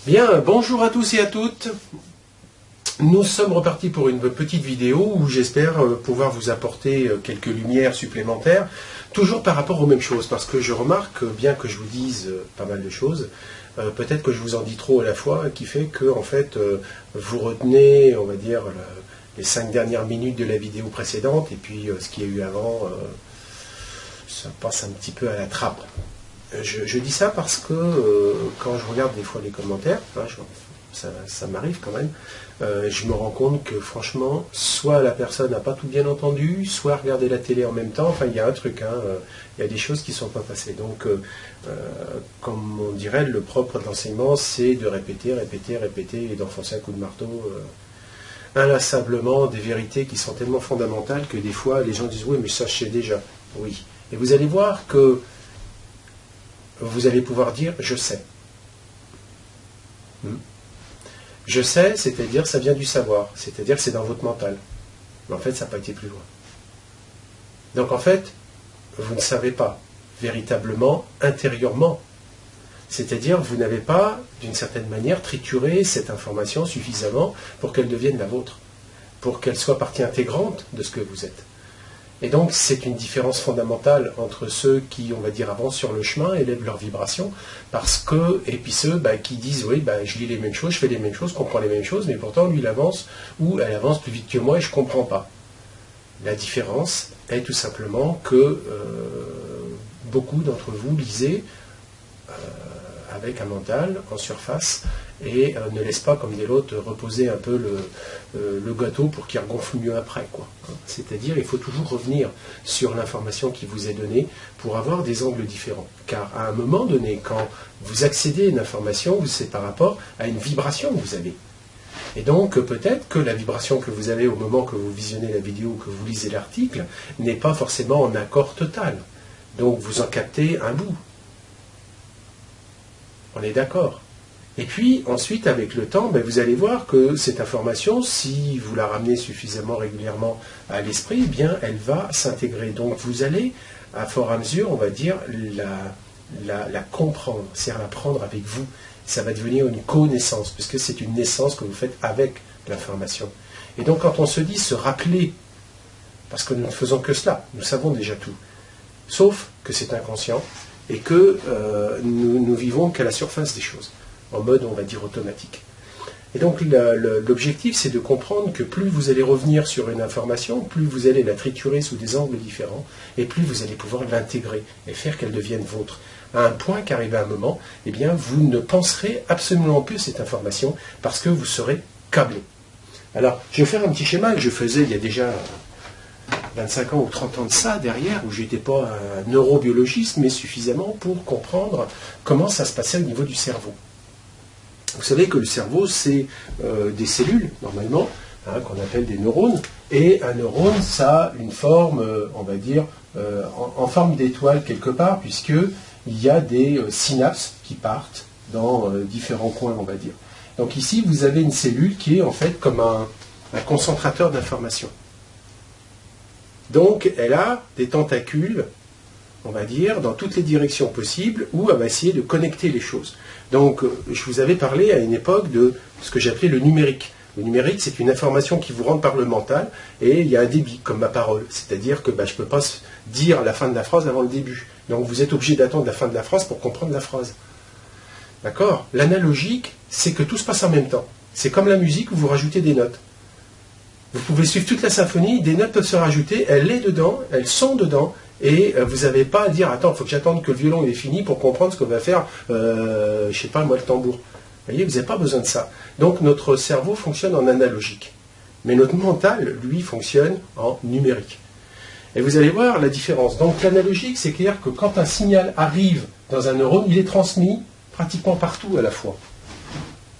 Bien, bonjour à tous et à toutes. Nous sommes repartis pour une petite vidéo où j'espère pouvoir vous apporter quelques lumières supplémentaires, toujours par rapport aux mêmes choses, parce que je remarque, bien que je vous dise pas mal de choses, peut-être que je vous en dis trop à la fois, qui fait que en fait vous retenez, on va dire, les 5 dernières minutes de la vidéo précédente, et puis ce qu'il y a eu avant, ça passe un petit peu à la trappe. Je dis ça parce que quand je regarde des fois les commentaires, ça m'arrive quand même, je me rends compte que franchement, soit la personne n'a pas tout bien entendu, soit regarder la télé en même temps, enfin il y a un truc, il y a des choses qui ne sont pas passées. Donc, comme on dirait, le propre de l'enseignement, c'est de répéter, répéter, répéter, et d'enfoncer un coup de marteau inlassablement des vérités qui sont tellement fondamentales que des fois les gens disent « oui, mais ça je sais déjà ». Oui. Et vous allez voir que vous allez pouvoir dire « je sais ». Je sais, c'est-à-dire ça vient du savoir, c'est-à-dire c'est dans votre mental. Mais en fait, ça n'a pas été plus loin. Donc en fait, vous ne savez pas véritablement, intérieurement. C'est-à-dire vous n'avez pas, d'une certaine manière, trituré cette information suffisamment pour qu'elle devienne la vôtre, pour qu'elle soit partie intégrante de ce que vous êtes. Et donc, c'est une différence fondamentale entre ceux qui, on va dire, avancent sur le chemin, élèvent leur vibration, parce que, et puis ceux qui disent, oui, je lis les mêmes choses, je fais les mêmes choses, je comprends les mêmes choses, mais pourtant, lui, il avance, ou elle avance plus vite que moi et je ne comprends pas. La différence est tout simplement que beaucoup d'entre vous lisez avec un mental en surface et ne laisse pas, comme dit l'autre, reposer un peu le gâteau pour qu'il regonfle mieux après, quoi. C'est-à-dire, il faut toujours revenir sur l'information qui vous est donnée pour avoir des angles différents. Car à un moment donné, quand vous accédez à une information, c'est par rapport à une vibration que vous avez. Et donc, peut-être que la vibration que vous avez au moment que vous visionnez la vidéo ou que vous lisez l'article n'est pas forcément en accord total. Donc, vous en captez un bout. On est d'accord. Et puis, ensuite, avec le temps, vous allez voir que cette information, si vous la ramenez suffisamment régulièrement à l'esprit, eh bien, elle va s'intégrer. Donc, vous allez, à fur et à mesure, on va dire, la comprendre, c'est-à-dire la prendre avec vous. Ça va devenir une connaissance, puisque c'est une naissance que vous faites avec l'information. Et donc, quand on se dit se rappeler, parce que nous ne faisons que cela, nous savons déjà tout, sauf que c'est inconscient, et que nous vivons qu'à la surface des choses, en mode, on va dire, automatique. Et donc, l'objectif, c'est de comprendre que plus vous allez revenir sur une information, plus vous allez la triturer sous des angles différents, et plus vous allez pouvoir l'intégrer et faire qu'elle devienne vôtre. À un point qu'arrivé un moment, eh bien, vous ne penserez absolument plus cette information, parce que vous serez câblé. Alors, je vais faire un petit schéma que je faisais il y a déjà 25 ans ou 30 ans de ça derrière, où je n'étais pas un neurobiologiste, mais suffisamment pour comprendre comment ça se passait au niveau du cerveau. Vous savez que le cerveau, c'est des cellules, normalement, qu'on appelle des neurones, et un neurone, ça a une forme, on va dire, en forme d'étoile quelque part, puisqu'il y a des synapses qui partent dans différents coins, on va dire. Donc ici, vous avez une cellule qui est en fait comme un concentrateur d'informations. Donc, elle a des tentacules, on va dire, dans toutes les directions possibles, où elle va essayer de connecter les choses. Donc, je vous avais parlé à une époque de ce que j'appelais le numérique. Le numérique, c'est une information qui vous rentre par le mental, et il y a un débit, comme ma parole. C'est-à-dire que je ne peux pas dire la fin de la phrase avant le début. Donc, vous êtes obligé d'attendre la fin de la phrase pour comprendre la phrase. D'accord? L'analogique, c'est que tout se passe en même temps. C'est comme la musique où vous rajoutez des notes. Vous pouvez suivre toute la symphonie, des notes peuvent se rajouter, elles sont dedans, elles sont dedans, et vous n'avez pas à dire, attends, il faut que j'attende que le violon est fini pour comprendre ce que va faire, je ne sais pas moi, le tambour. Vous voyez, vous n'avez pas besoin de ça. Donc notre cerveau fonctionne en analogique. Mais notre mental, lui, fonctionne en numérique. Et vous allez voir la différence. Donc l'analogique, c'est clair que quand un signal arrive dans un neurone, il est transmis pratiquement partout à la fois.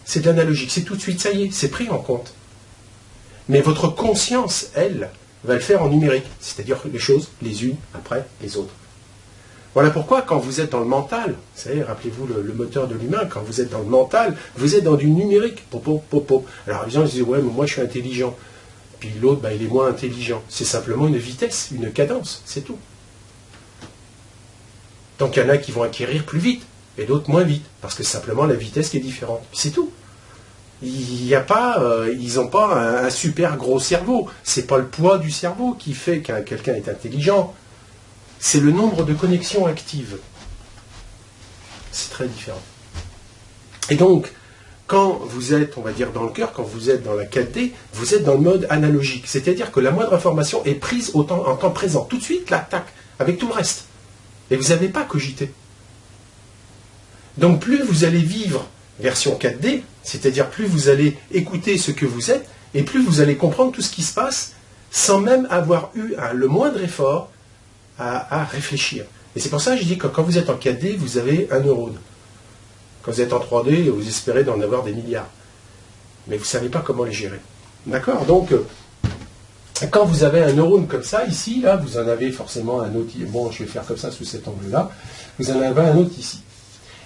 C'est de l'analogique, c'est tout de suite, ça y est, c'est pris en compte. Mais votre conscience, elle, va le faire en numérique, c'est-à-dire les choses les unes après les autres. Voilà pourquoi, quand vous êtes dans le mental, vous savez, rappelez-vous le moteur de l'humain, quand vous êtes dans le mental, vous êtes dans du numérique. Alors les gens disent, ouais, mais moi je suis intelligent. Puis l'autre, il est moins intelligent. C'est simplement une vitesse, une cadence, c'est tout. Donc il y en a qui vont acquérir plus vite, et d'autres moins vite, parce que c'est simplement la vitesse qui est différente. C'est tout. Il n'y a pas, ils n'ont pas un super gros cerveau. C'est pas le poids du cerveau qui fait qu'un quelqu'un est intelligent. C'est le nombre de connexions actives. C'est très différent. Et donc, quand vous êtes, on va dire, dans le cœur, quand vous êtes dans la 4D, vous êtes dans le mode analogique. C'est-à-dire que la moindre information est prise en temps présent. Tout de suite, là, tac, avec tout le reste. Et vous n'avez pas cogité. Donc, plus vous allez vivre version 4D, c'est-à-dire plus vous allez écouter ce que vous êtes, et plus vous allez comprendre tout ce qui se passe, sans même avoir eu le moindre effort à réfléchir. Et c'est pour ça que je dis que quand vous êtes en 4D, vous avez un neurone. Quand vous êtes en 3D, vous espérez d'en avoir des milliards. Mais vous ne savez pas comment les gérer. D'accord? Donc, quand vous avez un neurone comme ça, ici, là, vous en avez forcément un autre. Bon, je vais faire comme ça, sous cet angle-là. Vous en avez un autre ici.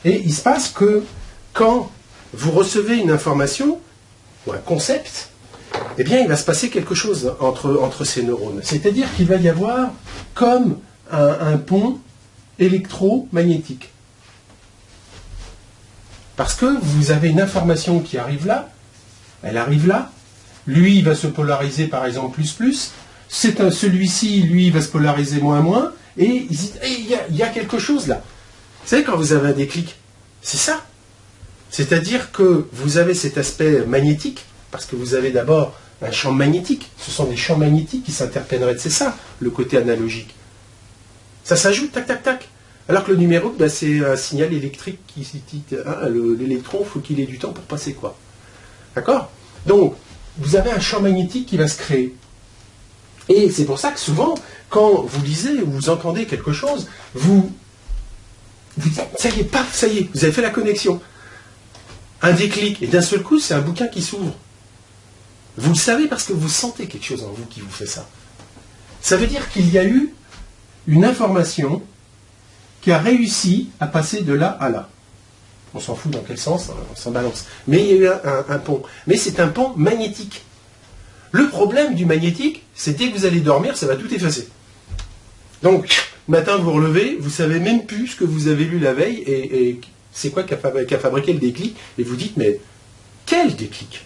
Et il se passe que quand vous recevez une information, ou un concept, eh bien, il va se passer quelque chose entre ces neurones. C'est-à-dire qu'il va y avoir comme un pont électromagnétique. Parce que vous avez une information qui arrive là, elle arrive là, lui il va se polariser par exemple plus, celui-ci, lui, il va se polariser moins, et il y a quelque chose là. Vous savez, quand vous avez un déclic, c'est ça. C'est-à-dire que vous avez cet aspect magnétique, parce que vous avez d'abord un champ magnétique. Ce sont des champs magnétiques qui s'interpénètrent. C'est ça, le côté analogique. Ça s'ajoute, tac, tac, tac. Alors que le numérique, ben, c'est un signal électrique qui dit, hein, l'électron, il faut qu'il ait du temps pour passer, quoi. D'accord? Donc, vous avez un champ magnétique qui va se créer. Et c'est pour ça que souvent, quand vous lisez ou vous entendez quelque chose, vous dites, ça y est, paf, ça y est, vous avez fait la connexion. Un déclic, et d'un seul coup, c'est un bouquin qui s'ouvre. Vous le savez parce que vous sentez quelque chose en vous qui vous fait ça. Ça veut dire qu'il y a eu une information qui a réussi à passer de là à là. On s'en fout dans quel sens, on s'en balance. Mais il y a eu un pont. Mais c'est un pont magnétique. Le problème du magnétique, c'est dès que vous allez dormir, ça va tout effacer. Donc, matin, vous relevez, vous savez même plus ce que vous avez lu la veille, et c'est quoi qui a fabriqué le déclic, et vous dites, mais quel déclic?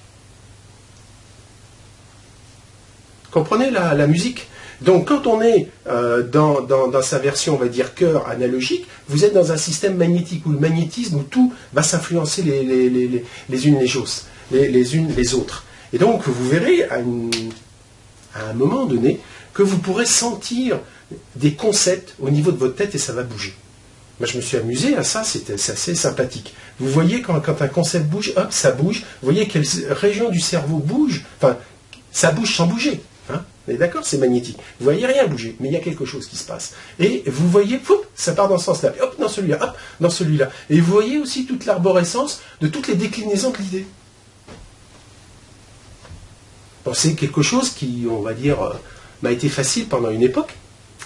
Comprenez la musique? Donc quand on est dans sa version, on va dire, cœur analogique, vous êtes dans un système magnétique, où le magnétisme, où tout va s'influencer les unes les unes les autres. Et donc vous verrez à un moment donné que vous pourrez sentir des concepts au niveau de votre tête et ça va bouger. Moi je me suis amusé à ça, c'est assez sympathique. Vous voyez quand un concept bouge, hop, ça bouge. Vous voyez quelle région du cerveau bouge, enfin ça bouge sans bouger. Hein, d'accord, c'est magnétique. Vous voyez rien bouger, mais il y a quelque chose qui se passe. Et vous voyez, pouf, ça part dans ce sens-là. Hop, dans celui-là, hop, dans celui-là. Et vous voyez aussi toute l'arborescence de toutes les déclinaisons de l'idée. Bon, c'est quelque chose qui, on va dire, m'a été facile pendant une époque.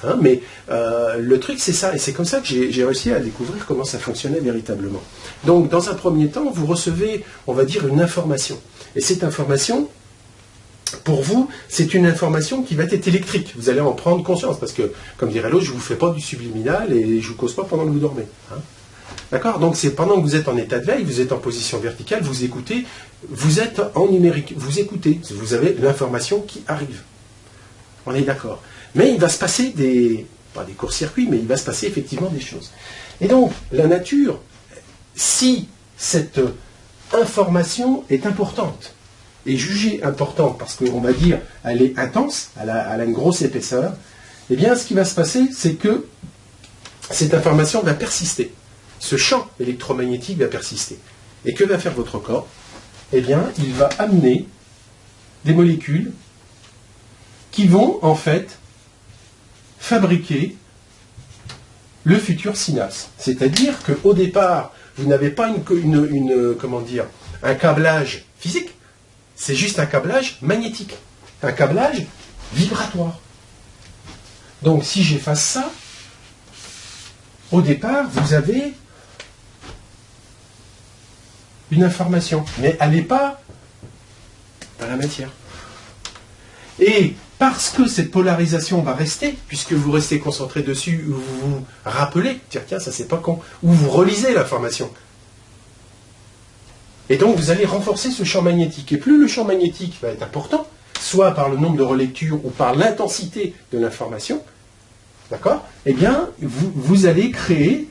Hein, mais le truc, c'est ça. Et c'est comme ça que j'ai réussi à découvrir comment ça fonctionnait véritablement. Donc, dans un premier temps, vous recevez, on va dire, une information. Et cette information, pour vous, c'est une information qui va être électrique. Vous allez en prendre conscience, parce que, comme dirait l'autre, je ne vous fais pas du subliminal et je ne vous cause pas pendant que vous dormez. Hein. D'accord? Donc c'est pendant que vous êtes en état de veille, vous êtes en position verticale, vous écoutez, vous êtes en numérique, vous écoutez, vous avez l'information qui arrive. On est d'accord. Mais il va se passer pas des courts-circuits, mais il va se passer effectivement des choses. Et donc, la nature, si cette information est importante, et jugée importante parce qu'on va dire elle est intense, elle a une grosse épaisseur, eh bien ce qui va se passer, c'est que cette information va persister. Ce champ électromagnétique va persister. Et que va faire votre corps? Eh bien, il va amener des molécules qui vont en fait fabriquer le futur synapse. C'est-à-dire qu'au départ, vous n'avez pas comment dire, un câblage physique. C'est juste un câblage magnétique, un câblage vibratoire. Donc si j'efface ça, au départ, vous avez une information, mais elle n'est pas dans la matière. Et parce que cette polarisation va rester, puisque vous restez concentré dessus, ou vous vous rappelez, tiens, ça c'est pas con, ou vous relisez l'information. Et donc vous allez renforcer ce champ magnétique. Et plus le champ magnétique va être important, soit par le nombre de relectures ou par l'intensité de l'information, d'accord? Eh bien, vous allez créer,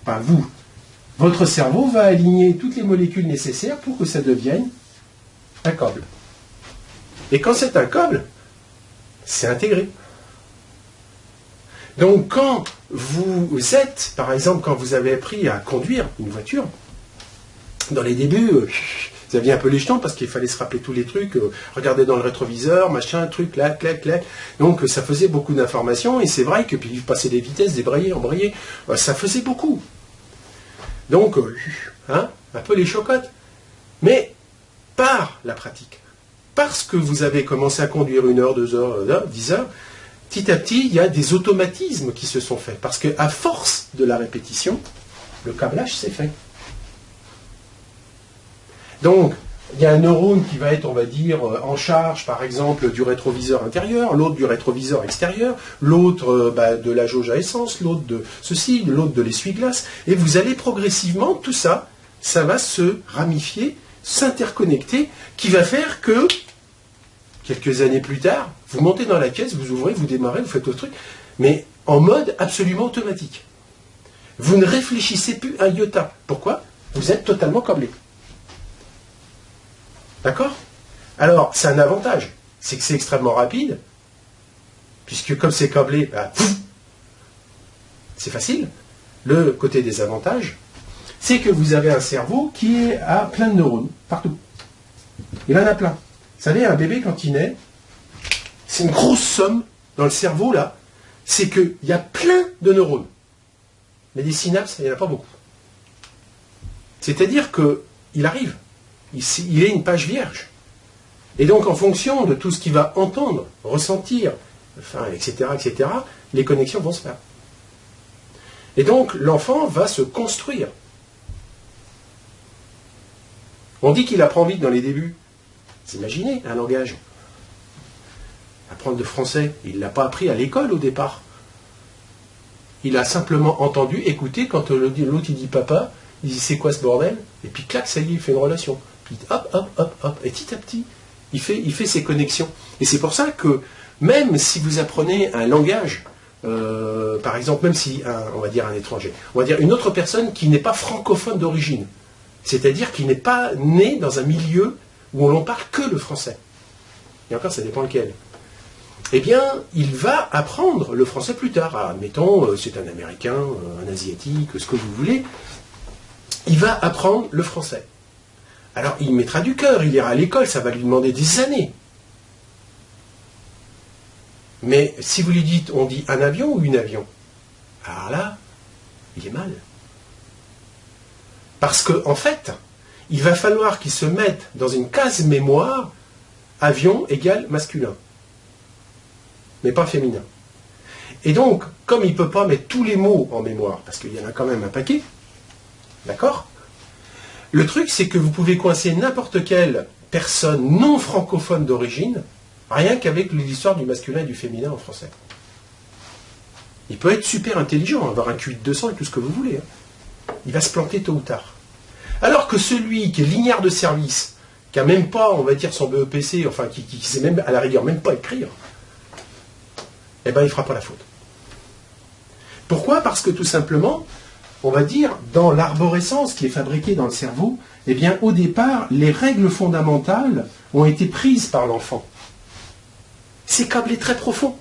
enfin votre cerveau va aligner toutes les molécules nécessaires pour que ça devienne un câble. Et quand c'est un câble, c'est intégré. Donc quand vous êtes, par exemple, quand vous avez appris à conduire une voiture, dans les débuts, vous aviez un peu les jetons parce qu'il fallait se rappeler tous les trucs, regarder dans le rétroviseur, machin, truc, clac, clac, clac. Donc ça faisait beaucoup d'informations et c'est vrai que puis passer des vitesses, débrayer, embrayer, ça faisait beaucoup. Donc, un peu les chocottes. Mais par la pratique, parce que vous avez commencé à conduire 1 heure, 2 heures, 10 heures, petit à petit, il y a des automatismes qui se sont faits. Parce qu'à force de la répétition, le câblage s'est fait. Donc, il y a un neurone qui va être, on va dire, en charge, par exemple, du rétroviseur intérieur, l'autre du rétroviseur extérieur, l'autre de la jauge à essence, l'autre de ceci, l'autre de l'essuie-glace. Et vous allez progressivement, tout ça, ça va se ramifier, s'interconnecter, qui va faire que, quelques années plus tard, vous montez dans la caisse, vous ouvrez, vous démarrez, vous faites votre truc, mais en mode absolument automatique. Vous ne réfléchissez plus un iota. Pourquoi? Vous êtes totalement câblé. D'accord? Alors, c'est un avantage. C'est que c'est extrêmement rapide, puisque comme c'est câblé, c'est facile. Le côté des avantages, c'est que vous avez un cerveau qui est à plein de neurones, partout. Il en a plein. Vous savez, un bébé, quand il naît, c'est une grosse somme dans le cerveau, là. C'est qu'il y a plein de neurones. Mais des synapses, il n'y en a pas beaucoup. C'est-à-dire qu'il arrive. Il est une page vierge. Et donc, en fonction de tout ce qu'il va entendre, ressentir, enfin, etc., les connexions vont se faire. Et donc, l'enfant va se construire. On dit qu'il apprend vite dans les débuts. Vous imaginez un langage. Apprendre le français, il ne l'a pas appris à l'école au départ. Il a simplement entendu, écouté, quand l'autre il dit papa, il dit c'est quoi ce bordel? Et puis clac, ça y est, il fait une relation. Puis hop, hop, hop, hop. Et petit à petit, il fait ses connexions. Et c'est pour ça que même si vous apprenez un langage, par exemple, même si, on va dire un étranger, on va dire une autre personne qui n'est pas francophone d'origine, c'est-à-dire qui n'est pas né dans un milieu où on n'en parle que le français. Et encore, ça dépend lequel. Eh bien, il va apprendre le français plus tard. Admettons, c'est un Américain, un Asiatique, ce que vous voulez. Il va apprendre le français. Alors, il mettra du cœur, il ira à l'école, ça va lui demander des années. Mais si vous lui dites, on dit un avion ou une avion, alors là, il est mal. Parce qu'en fait, il va falloir qu'il se mette dans une case mémoire, avion égale masculin, mais pas féminin. Et donc, comme il ne peut pas mettre tous les mots en mémoire, parce qu'il y en a quand même un paquet, d'accord? Le truc, c'est que vous pouvez coincer n'importe quelle personne non francophone d'origine, rien qu'avec l'histoire du masculin et du féminin en français. Il peut être super intelligent, avoir un QI de 200 et tout ce que vous voulez. Il va se planter tôt ou tard. Alors que celui qui est lignard de service, qui n'a même pas, on va dire, son BEPC, enfin, qui ne sait même, à la rigueur, même pas écrire, eh bien, il ne fera pas la faute. Pourquoi? Parce que tout simplement, on va dire, dans l'arborescence qui est fabriquée dans le cerveau, eh bien, au départ, les règles fondamentales ont été prises par l'enfant. C'est câblé très profond.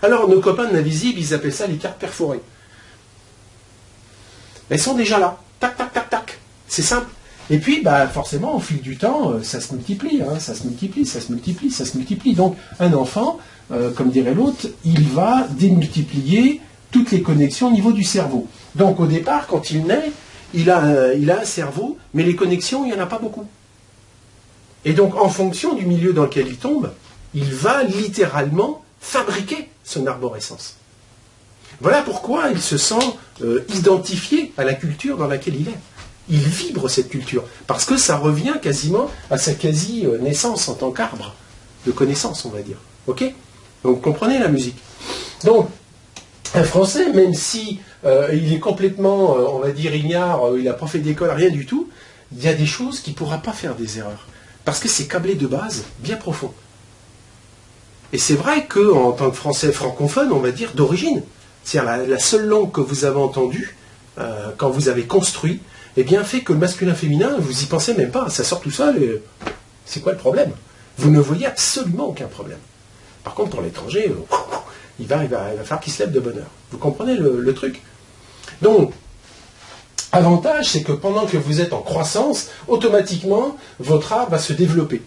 Alors, nos copains de l'invisible, ils appellent ça les cartes perforées. Elles sont déjà là. Tac, tac, tac, tac. C'est simple. Et puis, forcément, au fil du temps, ça se multiplie, ça se multiplie, ça se multiplie, ça se multiplie. Donc, un enfant, comme dirait l'autre, il va démultiplier toutes les connexions au niveau du cerveau. Donc au départ, quand il naît, il a un cerveau, mais les connexions, il n'y en a pas beaucoup. Et donc en fonction du milieu dans lequel il tombe, il va littéralement fabriquer son arborescence. Voilà pourquoi il se sent identifié à la culture dans laquelle il est. Il vibre cette culture, parce que ça revient quasiment à sa quasi-naissance en tant qu'arbre. de connaissances, on va dire. Ok? Donc, vous comprenez la musique. Donc, un Français, même si il est complètement, on va dire, ignare, il n'a pas fait d'école, rien du tout, il y a des choses qu'il ne pourra pas faire des erreurs. Parce que c'est câblé de base bien profond. Et c'est vrai qu'en tant que Français francophone, on va dire, d'origine, c'est-à-dire la seule langue que vous avez entendue, quand vous avez construit, eh bien, fait que le masculin-féminin, vous y pensez même pas, ça sort tout seul, et c'est quoi le problème? Vous ne voyez absolument aucun problème. Par contre, pour l'étranger, il va falloir qu'il se lève de bonne heure. Vous comprenez le truc? Donc, avantage, c'est que pendant que vous êtes en croissance, automatiquement, votre art va se développer.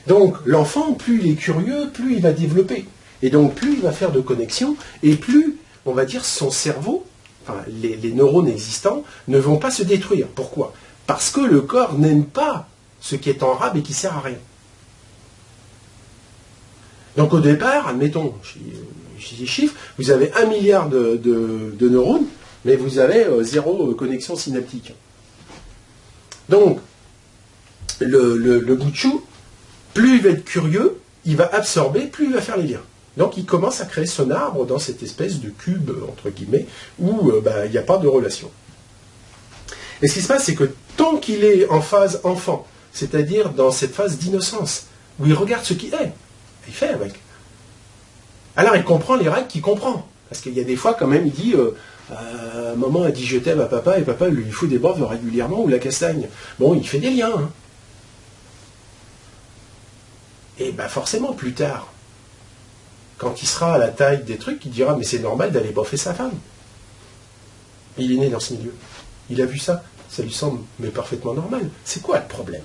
Donc, l'enfant, plus il est curieux, plus il va développer. Et donc, plus il va faire de connexions, et plus, on va dire, son cerveau, enfin, les neurones existants, ne vont pas se détruire. Pourquoi? Parce que le corps n'aime pas ce qui est en rab et qui ne sert à rien. Donc, au départ, admettons, je dis des chiffres, vous avez 1 milliard de neurones, mais vous avez 0 connexion synaptique. Donc, le bout de chou, plus il va être curieux, il va absorber, plus il va faire les liens. Donc il commence à créer son arbre dans cette espèce de cube, entre guillemets, où il n'y a pas de relation. Et ce qui se passe, c'est que tant qu'il est en phase enfant, c'est-à-dire dans cette phase d'innocence, où il regarde ce qui est, il fait avec. Alors il comprend les règles qu'il comprend. Parce qu'il y a des fois, quand même, il dit... maman a dit je t'aime à papa et papa lui fout des baffes régulièrement ou la castagne. Bon, il fait des liens. Hein. Et forcément, plus tard, quand il sera à la taille des trucs, il dira mais c'est normal d'aller boffer sa femme. Il est né dans ce milieu. Il a vu ça. Ça lui semble mais parfaitement normal. C'est quoi le problème?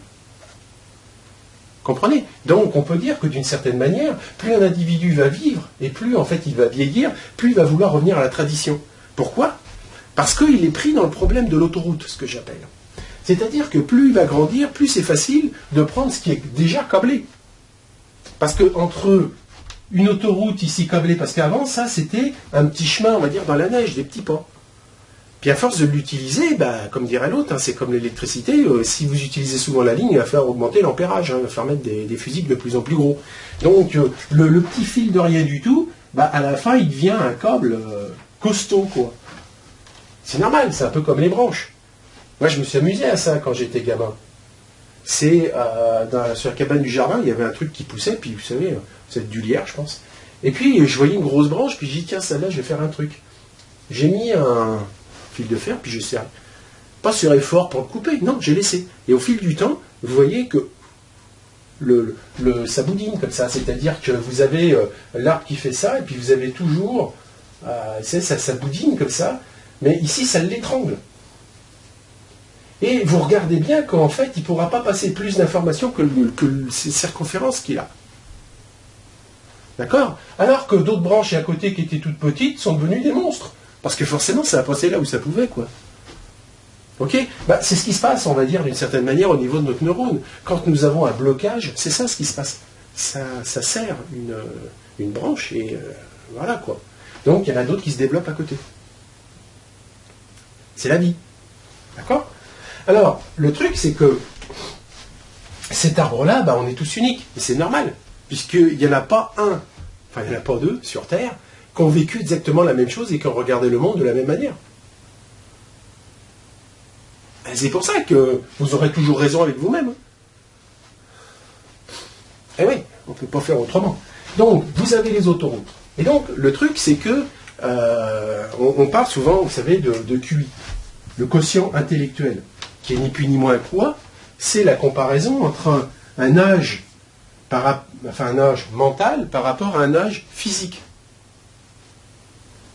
Comprenez? Donc on peut dire que d'une certaine manière, plus un individu va vivre et plus en fait il va vieillir, plus il va vouloir revenir à la tradition. Pourquoi? Parce qu'il est pris dans le problème de l'autoroute, ce que j'appelle. C'est-à-dire que plus il va grandir, plus c'est facile de prendre ce qui est déjà câblé. Parce que entre une autoroute ici câblée, parce qu'avant ça c'était un petit chemin, on va dire, dans la neige, des petits pas. Puis à force de l'utiliser, comme dirait l'autre, hein, c'est comme l'électricité, si vous utilisez souvent la ligne, il va faire augmenter l'ampérage, hein, il va faire mettre des fusibles de plus en plus gros. Donc le petit fil de rien du tout, à la fin il devient un câble costaud, quoi. C'est normal, c'est un peu comme les branches. Moi je me suis amusé à ça quand j'étais gamin. C'est sur la cabane du jardin, il y avait un truc qui poussait, puis vous savez, c'est du lierre, je pense. Et puis je voyais une grosse branche, puis j'ai dit tiens, celle-là, je vais faire un truc. J'ai mis un fil de fer, puis je serre. Pas serré fort pour le couper, non, j'ai laissé. Et au fil du temps, vous voyez que ça boudine comme ça, c'est-à-dire que vous avez l'arbre qui fait ça, et puis vous avez toujours, ça boudine comme ça, mais ici ça l'étrangle. Et vous regardez bien qu'en fait, il ne pourra pas passer plus d'informations que ces circonférences qu'il a. D'accord? Alors que d'autres branches à côté qui étaient toutes petites sont devenues des monstres. Parce que forcément, ça a passé là où ça pouvait, quoi. Ok? C'est ce qui se passe, on va dire, d'une certaine manière, au niveau de notre neurone. Quand nous avons un blocage, c'est ça ce qui se passe. Ça serre une branche et voilà, quoi. Donc, il y en a d'autres qui se développent à côté. C'est la vie. D'accord? Alors, le truc, c'est que cet arbre-là, on est tous uniques. Et c'est normal. Puisqu'il n'y en a pas un, enfin, il n'y en a pas deux sur Terre, qui ont vécu exactement la même chose et qui ont regardé le monde de la même manière. C'est pour ça que vous aurez toujours raison avec vous-même. Eh oui, on ne peut pas faire autrement. Donc, vous avez les autoroutes. Et donc, le truc, c'est que on parle souvent, vous savez, de QI, le quotient intellectuel, qui est ni plus ni moins quoi, c'est la comparaison entre un âge, un âge mental par rapport à un âge physique.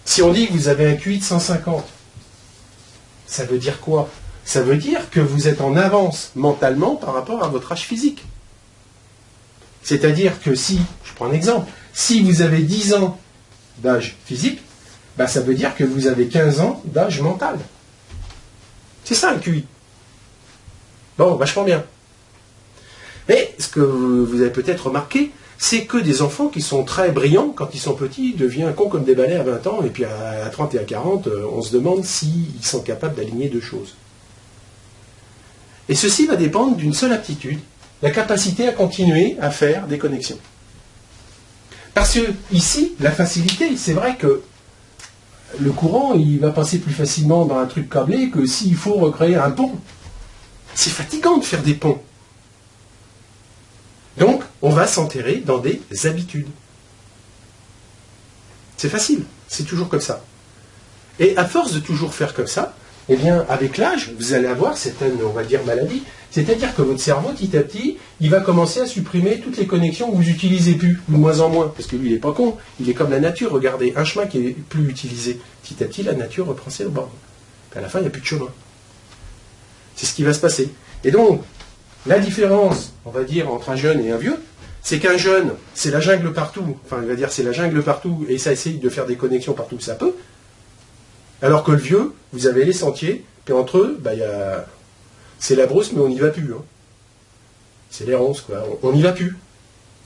Si on dit que vous avez un QI de 150, ça veut dire quoi? Ça veut dire que vous êtes en avance mentalement par rapport à votre âge physique. C'est-à-dire que si, je prends un exemple, si vous avez 10 ans d'âge physique, ça veut dire que vous avez 15 ans d'âge mental. C'est ça un QI. Bon, vachement bien. Mais ce que vous avez peut-être remarqué, c'est que des enfants qui sont très brillants, quand ils sont petits, deviennent cons comme des balais à 20 ans, et puis à 30 et à 40, on se demande s'ils sont capables d'aligner deux choses. Et ceci va dépendre d'une seule aptitude, la capacité à continuer à faire des connexions. Parce que ici, la facilité, c'est vrai que le courant, il va passer plus facilement dans un truc câblé que s'il faut recréer un pont. C'est fatigant de faire des ponts. Donc, on va s'enterrer dans des habitudes. C'est facile, c'est toujours comme ça. Et à force de toujours faire comme ça, eh bien, avec l'âge, vous allez avoir certaines, on va dire, maladies. C'est-à-dire que votre cerveau, petit à petit, il va commencer à supprimer toutes les connexions que vous n'utilisez plus, ou de moins en moins. Parce que lui, il n'est pas con. Il est comme la nature. Regardez, un chemin qui est plus utilisé. Petit à petit, la nature reprend ses bornes. Puis à la fin, il n'y a plus de chemin. C'est ce qui va se passer. Et donc, la différence, on va dire, entre un jeune et un vieux, c'est qu'un jeune, c'est la jungle partout. Enfin, il va dire, c'est la jungle partout, et ça essaye de faire des connexions partout où ça peut. Alors que le vieux, vous avez les sentiers, puis entre eux, bah, c'est la brousse, mais on n'y va plus. Hein. C'est les ronces, quoi. On n'y va plus.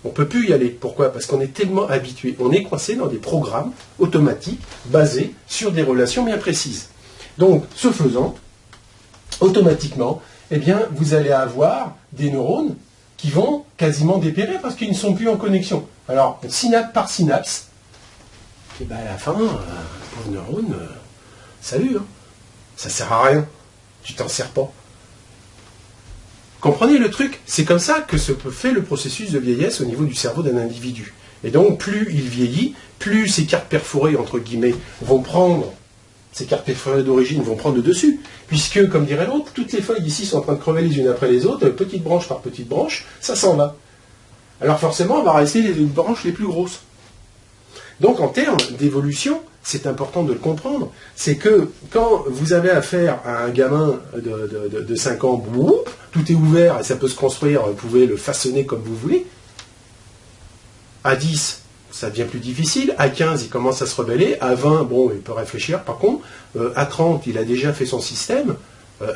On ne peut plus y aller. Pourquoi? Parce qu'on est tellement habitué. On est coincé dans des programmes automatiques basés sur des relations bien précises. Donc, ce faisant, automatiquement, eh bien, vous allez avoir des neurones qui vont quasiment dépérir parce qu'ils ne sont plus en connexion. Alors, synapse par synapse, et bien à la fin, le pauvre neurone, salut, hein. Ça sert à rien. Tu t'en sers pas. Comprenez le truc? C'est comme ça que se fait le processus de vieillesse au niveau du cerveau d'un individu. Et donc, plus il vieillit, plus ces cartes perforées, entre guillemets, vont prendre, ces cartes perforées d'origine vont prendre le dessus. Puisque, comme dirait l'autre, toutes les feuilles ici sont en train de crever les unes après les autres, petite branche par petite branche, ça s'en va. Alors forcément, on va rester les branches les plus grosses. Donc, en termes d'évolution, c'est important de le comprendre, c'est que quand vous avez affaire à un gamin de 5 ans, boum, tout est ouvert et ça peut se construire, vous pouvez le façonner comme vous voulez. À 10, ça devient plus difficile. À 15, il commence à se rebeller. À 20, bon, il peut réfléchir. Par contre, à 30, il a déjà fait son système.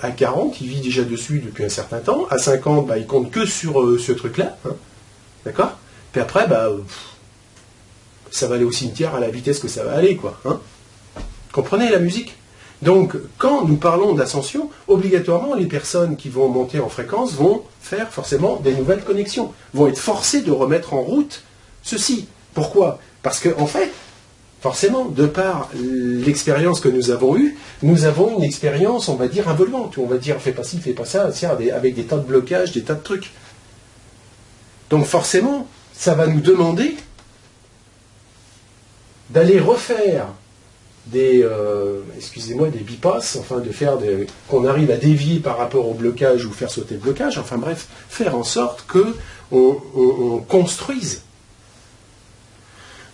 À 40, il vit déjà dessus depuis un certain temps. À 50, bah, il compte que sur ce truc-là. Hein. D'accord? Puis après, bah, ça va aller au cimetière à la vitesse que ça va aller, quoi. Hein. Comprenez la musique? Donc, quand nous parlons d'ascension, obligatoirement, les personnes qui vont monter en fréquence vont faire forcément des nouvelles connexions, vont être forcées de remettre en route ceci. Pourquoi? Parce que, en fait, forcément, de par l'expérience que nous avons eue, nous avons une expérience, on va dire, involvante. On va dire, fais pas ci, fais pas ça, avec des tas de blocages, des tas de trucs. Donc, forcément, ça va nous demander d'aller refaire des, excusez-moi, des bypass, enfin de faire qu'on arrive à dévier par rapport au blocage ou faire sauter le blocage, enfin bref, faire en sorte que on construise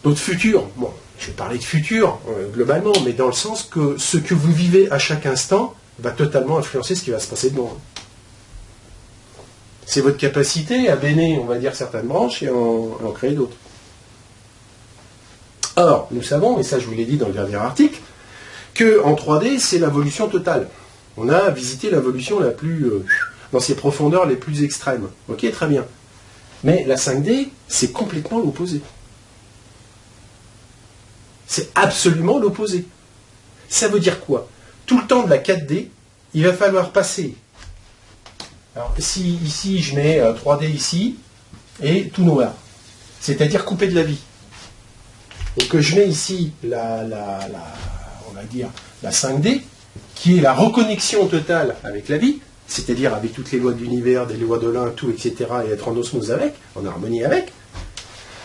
notre futur. Bon, je vais parler de futur globalement, mais dans le sens que ce que vous vivez à chaque instant va totalement influencer ce qui va se passer demain. C'est votre capacité à béner, on va dire, certaines branches et en créer d'autres. Or, nous savons, et ça je vous l'ai dit dans le dernier article, qu'en 3D, c'est l'involution totale. On a visité l'involution la plus, dans ses profondeurs les plus extrêmes. Ok, très bien. Mais la 5D, c'est complètement l'opposé. C'est absolument l'opposé. Ça veut dire quoi? Tout le temps de la 4D, il va falloir passer. Alors, si ici, je mets 3D ici, et tout noir. C'est-à-dire coupé de la vie. Et que je mets ici on va dire, la 5D, qui est la reconnexion totale avec la vie, c'est-à-dire avec toutes les lois de l'univers, des lois de l'un, tout, etc., et être en osmose avec, en harmonie avec.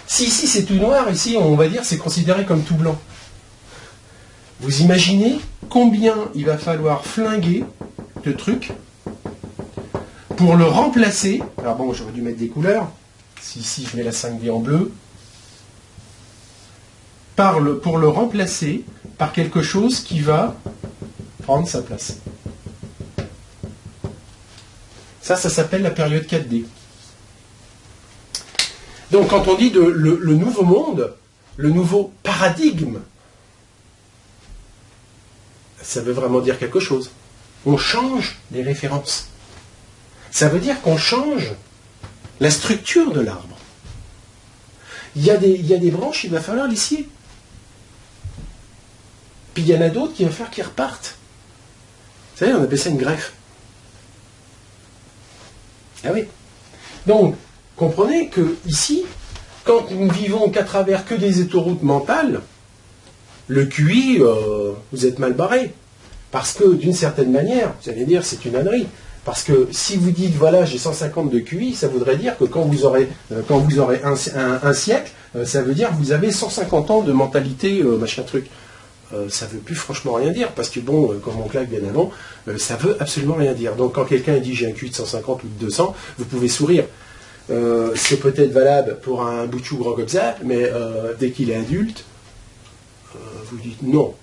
Si ici c'est tout noir, ici on va dire c'est considéré comme tout blanc. Vous imaginez combien il va falloir flinguer de trucs pour le remplacer. Alors bon, j'aurais dû mettre des couleurs. Si ici je mets la 5D en bleu, pour le remplacer par quelque chose qui va prendre sa place. Ça s'appelle la période 4D. Donc quand on dit le nouveau monde, le nouveau paradigme, ça veut vraiment dire quelque chose. On change les références. Ça veut dire qu'on change la structure de l'arbre. Il y a des branches, il va falloir les scier. Puis il y en a d'autres qui va falloir qu'ils repartent. Vous savez, on appelle ça une greffe. Ah oui. Donc, comprenez que ici, quand nous ne vivons qu'à travers que des autoroutes mentales, le QI, vous êtes mal barré. Parce que, d'une certaine manière, vous allez dire, c'est une ânerie. Parce que si vous dites, voilà, j'ai 150 de QI, ça voudrait dire que quand vous aurez un siècle, ça veut dire que vous avez 150 ans de mentalité, machin truc. Ça ne veut plus franchement rien dire, parce que bon, comme on claque bien avant, ça veut absolument rien dire. Donc quand quelqu'un dit j'ai un QI de 150 ou de 200, vous pouvez sourire. C'est peut-être valable pour un boutchou grand comme ça, mais dès qu'il est adulte, vous dites non.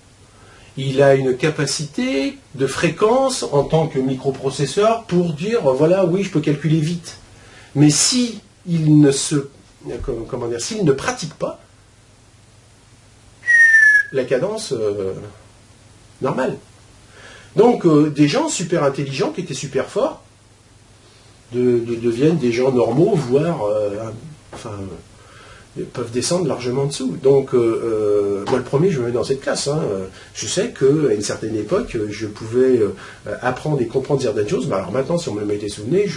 Il a une capacité de fréquence en tant que microprocesseur pour dire, voilà, oui, je peux calculer vite. Mais si il ne s'il ne pratique pas la cadence normale. Donc, des gens super intelligents qui étaient super forts deviennent des gens normaux, voire peuvent descendre largement en dessous. Donc, moi le premier, je me mets dans cette classe. Hein. Je sais qu'à une certaine époque, je pouvais apprendre et comprendre certaines choses. Mais alors maintenant, si on me mettait sous le nez,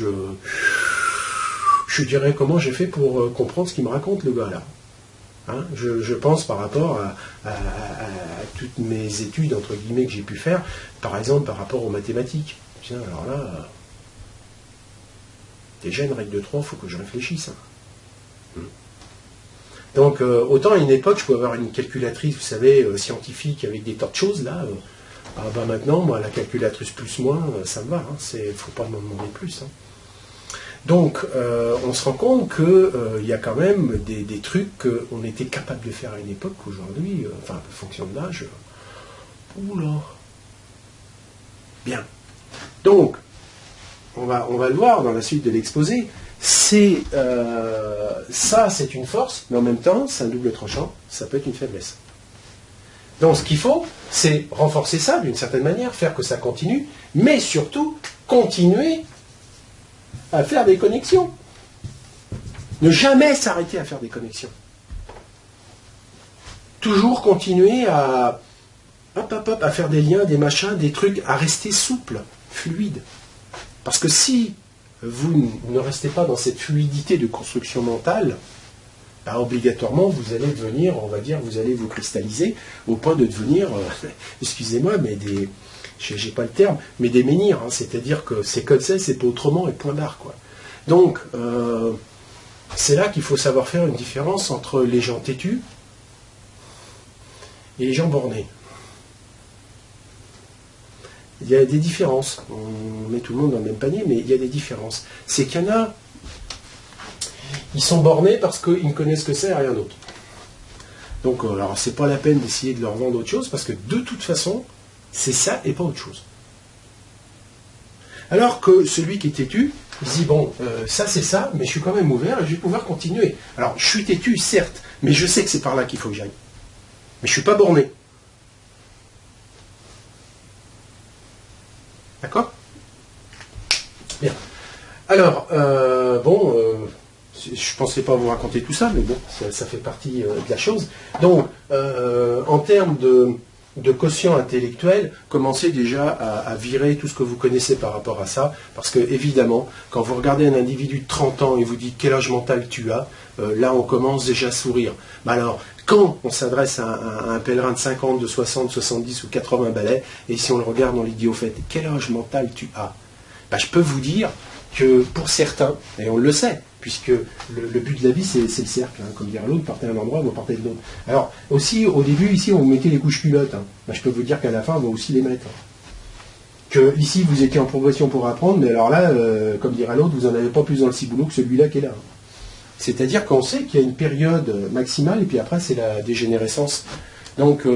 je dirais comment j'ai fait pour comprendre ce qu'il me raconte, le gars là. Hein, je pense par rapport à toutes mes études, entre guillemets, que j'ai pu faire, par exemple par rapport aux mathématiques. Tiens, alors là, déjà une règle de 3, il faut que je réfléchisse. Hein. Donc, autant à une époque, je pouvais avoir une calculatrice, vous savez, scientifique, avec des tas de choses, là. Maintenant, moi, la calculatrice plus-moins, ça me va. Il ne faut pas m'en demander plus. Hein. Donc, on se rend compte qu'il y a quand même des trucs qu'on était capable de faire à une époque qu'aujourd'hui, en fonction de l'âge, oula. Bien. Donc, on va le voir dans la suite de l'exposé. C'est une force, mais en même temps, c'est un double tranchant, ça peut être une faiblesse. Donc ce qu'il faut, c'est renforcer ça d'une certaine manière, faire que ça continue, mais surtout continuer à faire des connexions. Ne jamais s'arrêter à faire des connexions. Toujours continuer à faire des liens, des machins, des trucs, à rester souple, fluide. Parce que si vous ne restez pas dans cette fluidité de construction mentale, obligatoirement, vous allez devenir, on va dire, vous allez vous cristalliser au point de devenir, excusez-moi, mais j'ai pas le terme, mais des menhirs. Hein, c'est-à-dire que c'est comme ça, c'est pas autrement, et point barre, quoi. Donc, c'est là qu'il faut savoir faire une différence entre les gens têtus et les gens bornés. Il y a des différences. On met tout le monde dans le même panier, mais il y a des différences. C'est qu'il y en a, ils sont bornés parce qu'ils ne connaissent que ça et rien d'autre. Donc, alors, c'est pas la peine d'essayer de leur vendre autre chose, parce que de toute façon, c'est ça et pas autre chose. Alors que celui qui est têtu, il se dit, bon, ça c'est ça, mais je suis quand même ouvert et je vais pouvoir continuer. Alors, je suis têtu, certes, mais je sais que c'est par là qu'il faut que j'aille. Mais je ne suis pas borné. D'accord? Bien. Alors, je ne pensais pas vous raconter tout ça, mais bon, ça fait partie de la chose. Donc, en termes de quotient intellectuel, commencez déjà à virer tout ce que vous connaissez par rapport à ça, parce que, évidemment, quand vous regardez un individu de 30 ans et vous dites quel âge mental tu as, là, on commence déjà à sourire. Mais alors, quand on s'adresse à un pèlerin de 50, de 60, 70 ou 80 balais, et si on le regarde, on lui dit au fait, quel âge mental tu as? Je peux vous dire que pour certains, et on le sait, puisque le but de la vie, c'est le cercle, hein, comme dirait l'autre, partez d'un endroit, vous partez de l'autre. Alors, aussi, au début, ici, on vous mettait les couches culottes. Hein. Je peux vous dire qu'à la fin, on va aussi les mettre. Hein. Que ici, vous étiez en progression pour apprendre, mais alors là, comme dirait l'autre, vous n'en avez pas plus dans le ciboulot que celui-là qui est là. Hein. C'est-à-dire qu'on sait qu'il y a une période maximale, et puis après, c'est la dégénérescence. Donc,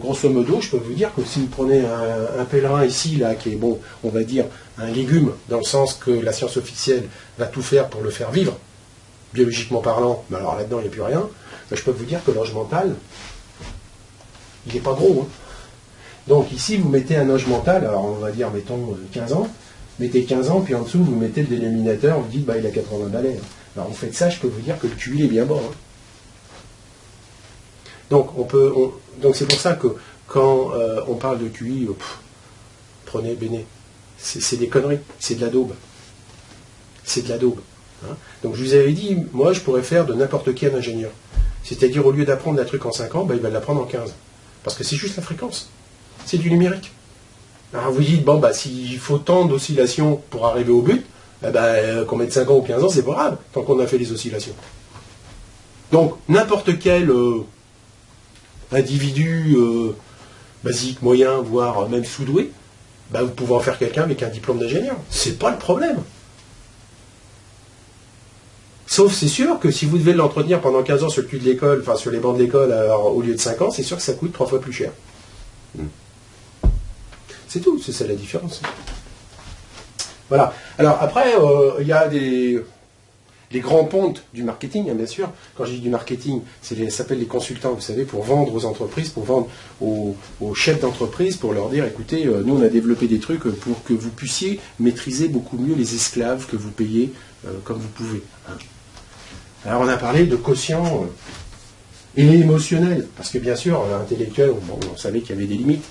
grosso modo, je peux vous dire que si vous prenez un pèlerin ici, là, qui est, bon, on va dire, un légume, dans le sens que la science officielle va tout faire pour le faire vivre, biologiquement parlant, mais alors là-dedans, il n'y a plus rien, je peux vous dire que l'âge mental, il n'est pas gros. Hein. Donc, ici, vous mettez un âge mental, alors on va dire, mettons, 15 ans, mettez 15 ans, puis en dessous, vous mettez le dénominateur, vous dites, il a 80 balais. Hein. Alors, vous faites ça, je peux vous dire que le QI est bien bon. Hein. Donc, donc c'est pour ça que quand on parle de QI, prenez Béné. C'est des conneries, c'est de la daube. C'est de la daube. Hein. Donc je vous avais dit, moi je pourrais faire de n'importe qui un ingénieur. C'est-à-dire au lieu d'apprendre un truc en 5 ans, ben, il va l'apprendre en 15. Parce que c'est juste la fréquence. C'est du numérique. Alors vous dites, bon, bah, s'il faut tant d'oscillations pour arriver au but, eh ben, qu'on mette 5 ans ou 15 ans, c'est pas grave, tant qu'on a fait les oscillations. Donc, n'importe quel individu basique, moyen, voire même sous-doué, bah, vous pouvez en faire quelqu'un avec un diplôme d'ingénieur. C'est pas le problème. Sauf, c'est sûr que si vous devez l'entretenir pendant 15 ans sur le cul de l'école, enfin sur les bancs de l'école, au lieu de 5 ans, c'est sûr que ça coûte 3 fois plus cher. C'est tout, c'est ça la différence. Voilà. Alors après, il y a les grands pontes du marketing, hein, bien sûr. Quand je dis du marketing, ça s'appelle les consultants, vous savez, pour vendre aux entreprises, pour vendre aux chefs d'entreprise, pour leur dire, écoutez, nous on a développé des trucs pour que vous puissiez maîtriser beaucoup mieux les esclaves que vous payez comme vous pouvez. Hein. Alors on a parlé de quotient et émotionnel, parce que bien sûr, intellectuel, bon, on savait qu'il y avait des limites.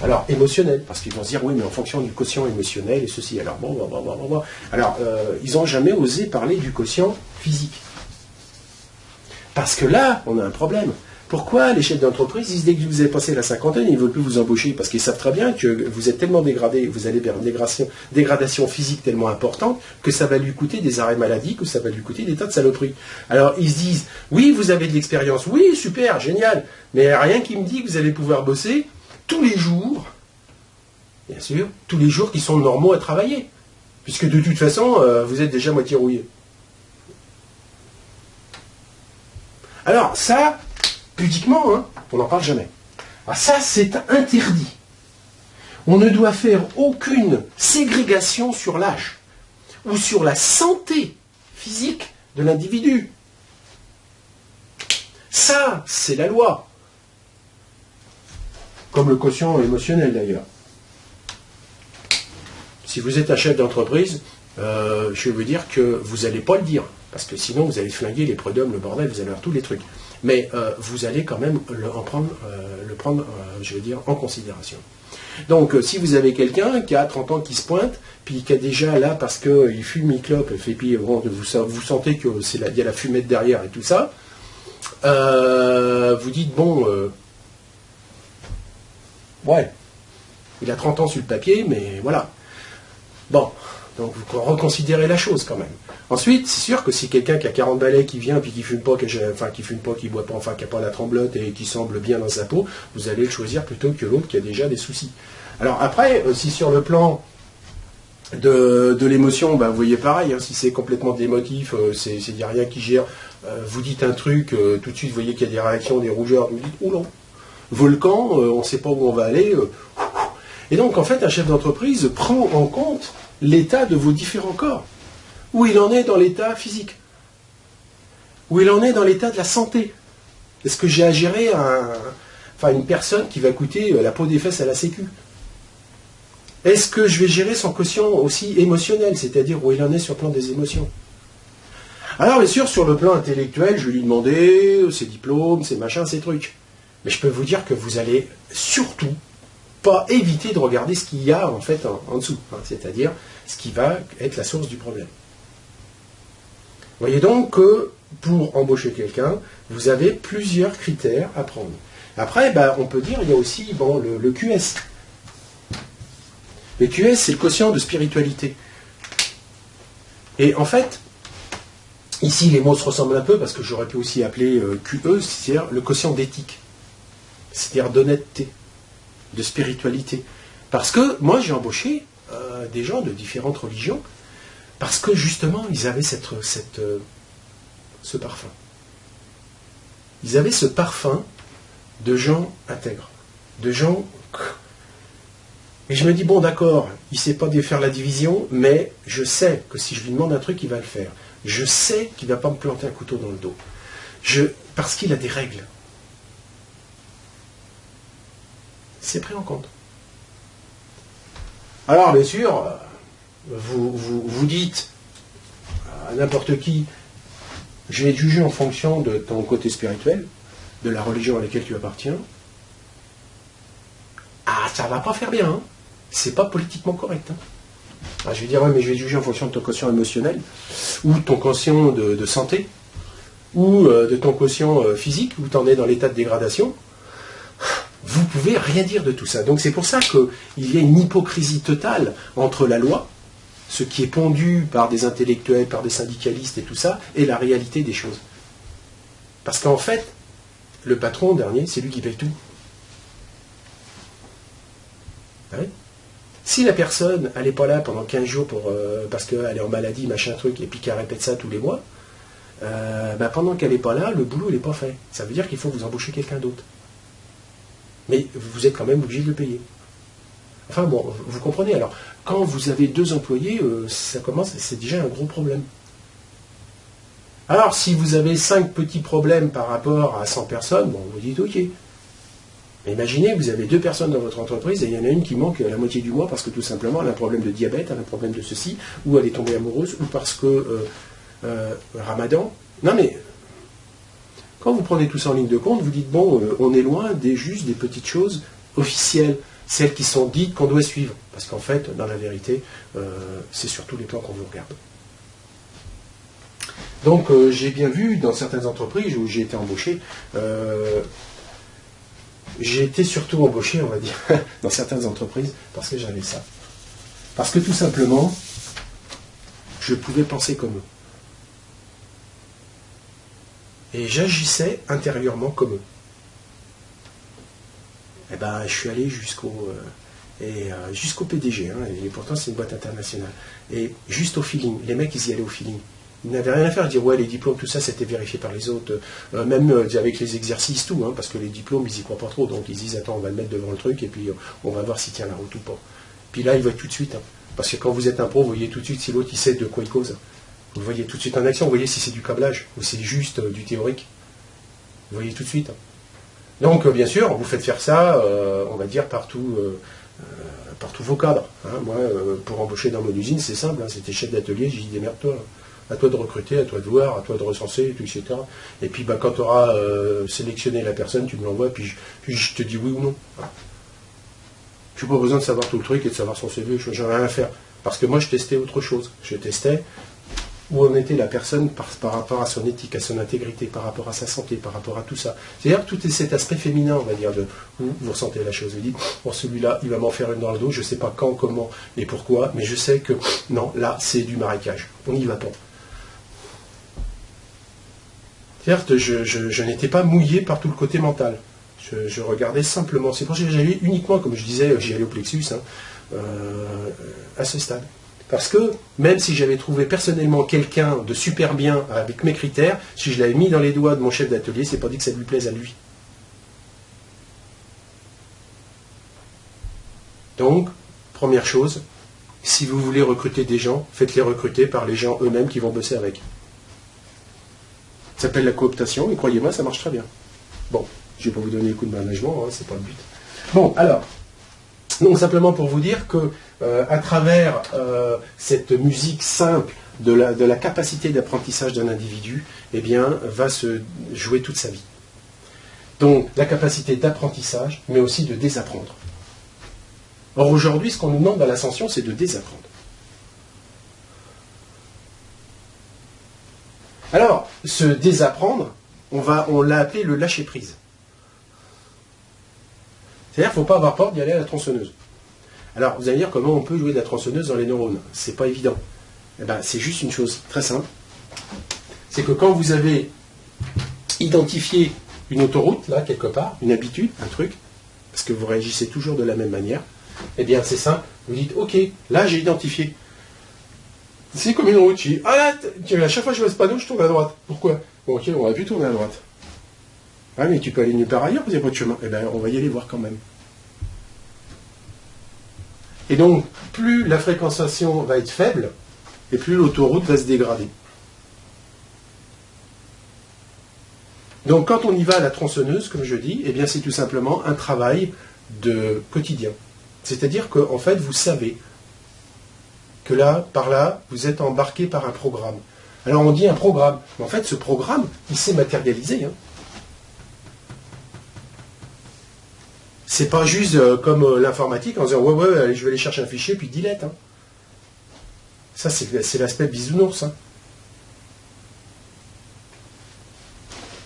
Alors émotionnel, parce qu'ils vont se dire, oui, mais en fonction du quotient émotionnel et ceci. Alors bon. Alors, ils n'ont jamais osé parler du quotient physique. Parce que là, on a un problème. Pourquoi les chefs d'entreprise disent, dès que vous avez passé la cinquantaine, ils ne veulent plus vous embaucher? Parce qu'ils savent très bien que vous êtes tellement dégradé, vous allez vers une dégradation physique tellement importante, que ça va lui coûter des arrêts maladie, que ça va lui coûter des tas de saloperies. Alors ils se disent, oui, vous avez de l'expérience, oui, super, génial, mais rien qui me dit que vous allez pouvoir bosser tous les jours, bien sûr, tous les jours qui sont normaux à travailler. Puisque de toute façon, vous êtes déjà moitié rouillé. Alors ça, pudiquement, hein, on n'en parle jamais. Ah, ça, c'est interdit. On ne doit faire aucune ségrégation sur l'âge ou sur la santé physique de l'individu. Ça, c'est la loi. Comme le quotient émotionnel, d'ailleurs. Si vous êtes un chef d'entreprise, je vais vous dire que vous n'allez pas le dire. Parce que sinon, vous allez flinguer les prud'hommes, le bordel, vous allez avoir tous les trucs. Mais vous allez quand même le prendre en considération. Donc, si vous avez quelqu'un qui a 30 ans qui se pointe, puis qui a déjà là, parce qu'il fume, il clope, et puis vous sentez qu'il y a la fumette derrière et tout ça, vous dites, bon, ouais, il a 30 ans sur le papier, mais voilà. Bon, donc vous reconsidérez la chose quand même. Ensuite, c'est sûr que si quelqu'un qui a 40 balais qui vient, puis qui fume pas, qui boit pas, enfin qui n'a pas la tremblote et qui semble bien dans sa peau, vous allez le choisir plutôt que l'autre qui a déjà des soucis. Alors après, si sur le plan de l'émotion, ben, vous voyez pareil, hein, si c'est complètement d'émotif, il n'y a rien qui gère, vous dites un truc, tout de suite vous voyez qu'il y a des réactions, des rougeurs, vous dites, oula, volcan, on ne sait pas où on va aller. Et donc en fait, un chef d'entreprise prend en compte l'état de vos différents corps. Où il en est dans l'état physique. Où il en est dans l'état de la santé. Est-ce que j'ai à gérer une personne qui va coûter la peau des fesses à la sécu? Est-ce que je vais gérer son quotient aussi émotionnel, c'est-à-dire où il en est sur le plan des émotions? Alors bien sûr, sur le plan intellectuel, je vais lui demander ses diplômes, ses machins, ses trucs. Mais je peux vous dire que vous allez surtout pas éviter de regarder ce qu'il y a en fait en dessous, hein, c'est-à-dire ce qui va être la source du problème. Vous voyez donc que pour embaucher quelqu'un, vous avez plusieurs critères à prendre. Après, on peut dire, il y a aussi le QS. Le QS, c'est le quotient de spiritualité. Et en fait, ici, les mots se ressemblent un peu, parce que j'aurais pu aussi appeler QE, c'est-à-dire le quotient d'éthique. C'est-à-dire d'honnêteté, de spiritualité. Parce que moi, j'ai embauché des gens de différentes religions, parce que justement, ils avaient ce parfum. Ils avaient ce parfum de gens intègres, de gens... Et je me dis, bon d'accord, il ne sait pas faire la division, mais je sais que si je lui demande un truc, il va le faire. Je sais qu'il ne va pas me planter un couteau dans le dos. Parce qu'il a des règles. C'est pris en compte. Alors, bien sûr... Vous dites à n'importe qui, je vais te juger en fonction de ton côté spirituel, de la religion à laquelle tu appartiens. Ah, ça va pas faire bien, hein. C'est pas politiquement correct. Hein. Ah, je vais dire, ouais, mais je vais juger en fonction de ton quotient émotionnel, ou ton quotient de santé, ou de ton quotient physique, où tu en es dans l'état de dégradation. Vous pouvez rien dire de tout ça. Donc c'est pour ça qu'il y a une hypocrisie totale entre la loi, ce qui est pondu par des intellectuels, par des syndicalistes et tout ça, et la réalité des choses. Parce qu'en fait, le patron dernier, c'est lui qui paye tout. Ouais. Si la personne, elle n'est pas là pendant 15 jours parce qu'elle est en maladie, machin truc, et puis qu'elle répète ça tous les mois, pendant qu'elle n'est pas là, le boulot n'est pas fait. Ça veut dire qu'il faut vous embaucher quelqu'un d'autre. Mais vous êtes quand même obligé de le payer. Enfin bon, vous comprenez. Alors, quand vous avez 2 employés, c'est déjà un gros problème. Alors, si vous avez 5 petits problèmes par rapport à 100 personnes, bon, vous dites ok. Mais imaginez, vous avez 2 personnes dans votre entreprise et il y en a une qui manque la moitié du mois parce que tout simplement elle a un problème de diabète, elle a un problème de ceci, ou elle est tombée amoureuse, ou parce que Ramadan. Non mais, quand vous prenez tout ça en ligne de compte, vous dites bon, on est loin juste des petites choses officielles, celles qui sont dites qu'on doit suivre. Parce qu'en fait, dans la vérité, c'est sur tous les plans qu'on vous regarde. Donc j'ai bien vu dans certaines entreprises où j'ai été embauché, j'ai été surtout embauché, on va dire, dans certaines entreprises parce que j'avais ça. Parce que tout simplement, je pouvais penser comme eux. Et j'agissais intérieurement comme eux. Et ben, je suis allé jusqu'au PDG, hein, et pourtant c'est une boîte internationale. Et juste au feeling, les mecs ils y allaient au feeling. Ils n'avaient rien à faire, ils disaient ouais les diplômes, tout ça c'était vérifié par les autres, même avec les exercices, tout, hein, parce que les diplômes ils y croient pas trop, donc ils disent attends on va le mettre devant le truc et puis on va voir s'il tient la route ou pas. Puis là il voit tout de suite, hein, parce que quand vous êtes un pro, vous voyez tout de suite si l'autre il sait de quoi il cause. Vous voyez tout de suite en action, vous voyez si c'est du câblage ou c'est juste du théorique. Vous voyez tout de suite. Hein. Donc, bien sûr, vous faites faire ça, on va dire, par tous vos cadres. Hein. Moi, pour embaucher dans mon usine, c'est simple. Hein. C'était chef d'atelier, j'ai dit démerde-toi. À toi de recruter, à toi de voir, à toi de recenser, tout, etc. Et puis, quand tu auras sélectionné la personne, tu me l'envoies, puis je te dis oui ou non. Hein. Je n'ai pas besoin de savoir tout le truc et de savoir son CV, j'en ai rien à faire. Parce que moi, je testais autre chose. Je testais où en était la personne par rapport à son éthique, à son intégrité, par rapport à sa santé, par rapport à tout ça. C'est-à-dire tout cet aspect féminin, on va dire, où vous ressentez la chose. Vous dites, bon, celui-là, il va m'en faire une dans le dos, je ne sais pas quand, comment et pourquoi, mais je sais que, non, là, c'est du marécage. On n'y va pas. Certes, je n'étais pas mouillé par tout le côté mental. Je regardais simplement. C'est pour ça que j'allais uniquement, comme je disais, j'y allais au plexus, hein, à ce stade. Parce que, même si j'avais trouvé personnellement quelqu'un de super bien avec mes critères, si je l'avais mis dans les doigts de mon chef d'atelier, c'est pas dit que ça lui plaise à lui. Donc, première chose, si vous voulez recruter des gens, faites-les recruter par les gens eux-mêmes qui vont bosser avec. Ça s'appelle la cooptation, et croyez-moi, ça marche très bien. Bon, je ne vais pas vous donner les coups de management, hein, c'est pas le but. Bon, alors, donc simplement pour vous dire que à travers cette musique simple de la capacité d'apprentissage d'un individu, eh bien, va se jouer toute sa vie. Donc, la capacité d'apprentissage, mais aussi de désapprendre. Or, aujourd'hui, ce qu'on nous demande dans l'ascension, c'est de désapprendre. Alors, ce désapprendre, on l'a appelé le lâcher-prise. C'est-à-dire qu'il ne faut pas avoir peur d'y aller à la tronçonneuse. Alors, vous allez dire comment on peut jouer de la tronçonneuse dans les neurones. C'est pas évident. Eh ben, c'est juste une chose très simple. C'est que quand vous avez identifié une autoroute, là, quelque part, une habitude, un truc, parce que vous réagissez toujours de la même manière, eh bien, c'est simple. Vous dites, ok, là, j'ai identifié. C'est comme une route. Je dis, ah là, à chaque fois que je vois ce panneau, je tourne à droite. Pourquoi? Bon, ok, on va plus tourner à droite. Ah, mais tu peux aller nulle part ailleurs, vous n'avez pas de chemin. Eh bien, on va y aller voir quand même. Et donc, plus la fréquentation va être faible, et plus l'autoroute va se dégrader. Donc, quand on y va à la tronçonneuse, comme je dis, eh bien, c'est tout simplement un travail de quotidien. C'est-à-dire qu'en fait, vous savez que là, par là, vous êtes embarqué par un programme. Alors, on dit un programme. Mais en fait, ce programme, il s'est matérialisé. Hein. C'est pas juste comme l'informatique en disant ouais, allez, je vais aller chercher un fichier puis delete. Hein. Ça, c'est l'aspect bisounours. Hein.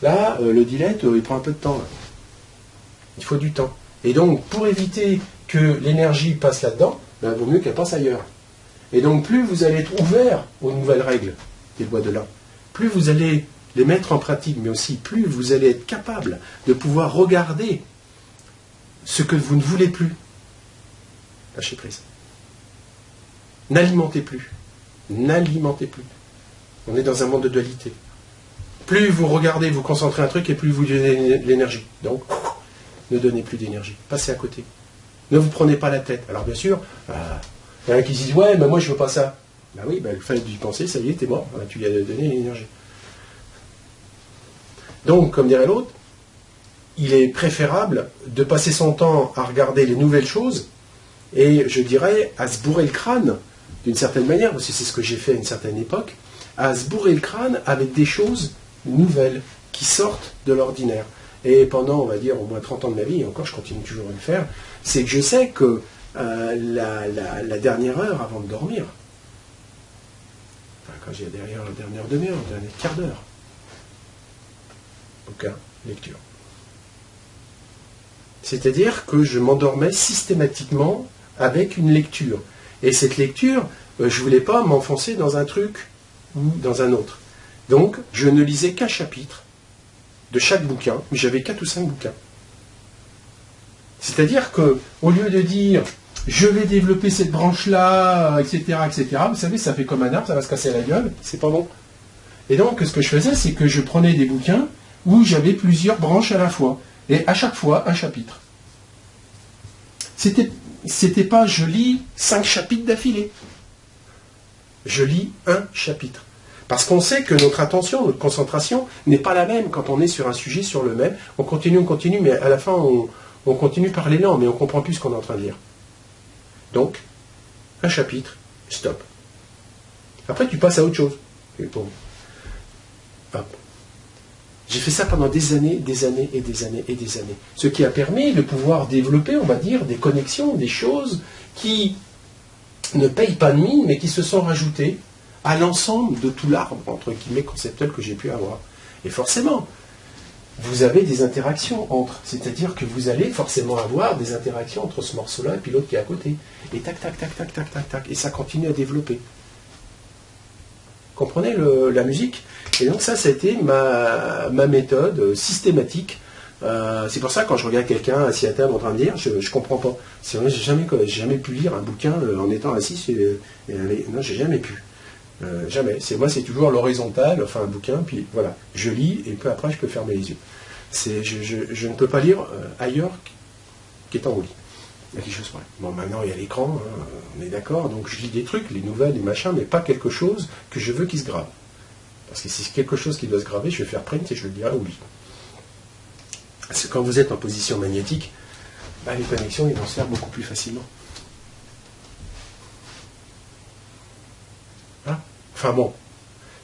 Là, le dilette, il prend un peu de temps. Là. Il faut du temps. Et donc, pour éviter que l'énergie passe là-dedans, ben, il vaut mieux qu'elle passe ailleurs. Et donc, plus vous allez être ouvert aux nouvelles règles des lois de l'un, plus vous allez les mettre en pratique, mais aussi plus vous allez être capable de pouvoir regarder ce que vous ne voulez plus. Lâchez prise. N'alimentez plus. N'alimentez plus. On est dans un monde de dualité. Plus vous regardez, vous concentrez un truc, et plus vous donnez l'énergie. Donc, ne donnez plus d'énergie. Passez à côté. Ne vous prenez pas la tête. Alors bien sûr, il y en a qui se disent « Ouais, mais moi je veux pas ça. » Ben oui, ben, le fait d'y penser, ça y est, t'es mort. Tu lui as donné l'énergie. Donc, comme dirait l'autre, il est préférable de passer son temps à regarder les nouvelles choses et, je dirais, à se bourrer le crâne, d'une certaine manière, parce que c'est ce que j'ai fait à une certaine époque, à se bourrer le crâne avec des choses nouvelles qui sortent de l'ordinaire. Et pendant, on va dire, au moins 30 ans de ma vie, et encore je continue toujours à le faire, c'est que je sais que la dernière heure avant de dormir, enfin, quand j'ai derrière la dernière demi-heure, le dernier quart d'heure, bouquin, lecture. C'est-à-dire que je m'endormais systématiquement avec une lecture. Et cette lecture, je ne voulais pas m'enfoncer dans un truc ou dans un autre. Donc, je ne lisais qu'un chapitre de chaque bouquin, mais j'avais 4 ou 5 bouquins. C'est-à-dire que, au lieu de dire je vais développer cette branche-là, etc., etc., vous savez, ça fait comme un arbre, ça va se casser la gueule, c'est pas bon. Et donc, ce que je faisais, c'est que je prenais des bouquins où j'avais plusieurs branches à la fois, et à chaque fois un chapitre. C'était pas je lis 5 chapitres d'affilée. Je lis un chapitre. Parce qu'on sait que notre attention, notre concentration n'est pas la même quand on est sur un sujet, sur le même. On continue, mais à la fin, on continue par l'élan, mais on ne comprend plus ce qu'on est en train de lire. Donc, un chapitre, stop. Après, tu passes à autre chose. Et bon. Hop. J'ai fait ça pendant des années, des années et des années et des années. Ce qui a permis de pouvoir développer, on va dire, des connexions, des choses qui ne payent pas de mine, mais qui se sont rajoutées à l'ensemble de tout l'arbre, entre guillemets, conceptuel que j'ai pu avoir. Et forcément, vous avez des interactions entre. C'est-à-dire que vous allez forcément avoir des interactions entre ce morceau-là et puis l'autre qui est à côté. Et tac, tac, tac, tac, tac, tac, tac. Et ça continue à développer. Comprenez la musique? Et donc ça a été ma méthode systématique. C'est pour ça que quand je regarde quelqu'un assis à table en train de lire, je ne comprends pas. C'est vrai, j'ai jamais pu lire un bouquin en étant assis. Non, j'ai jamais pu. Jamais. Moi, c'est toujours l'horizontale, enfin un bouquin, puis voilà, je lis et peu après, je peux fermer les yeux. Je ne peux pas lire ailleurs qu'étant au lit. Il y a quelque chose près. Bon, maintenant, il y a l'écran, hein, on est d'accord, donc je lis des trucs, les nouvelles, les machins, mais pas quelque chose que je veux qu'il se grave. Parce que si c'est quelque chose qui doit se graver, je vais faire print et je le lirai au lit. Parce que quand vous êtes en position magnétique, bah, les connexions, ils vont se faire beaucoup plus facilement. Enfin bon,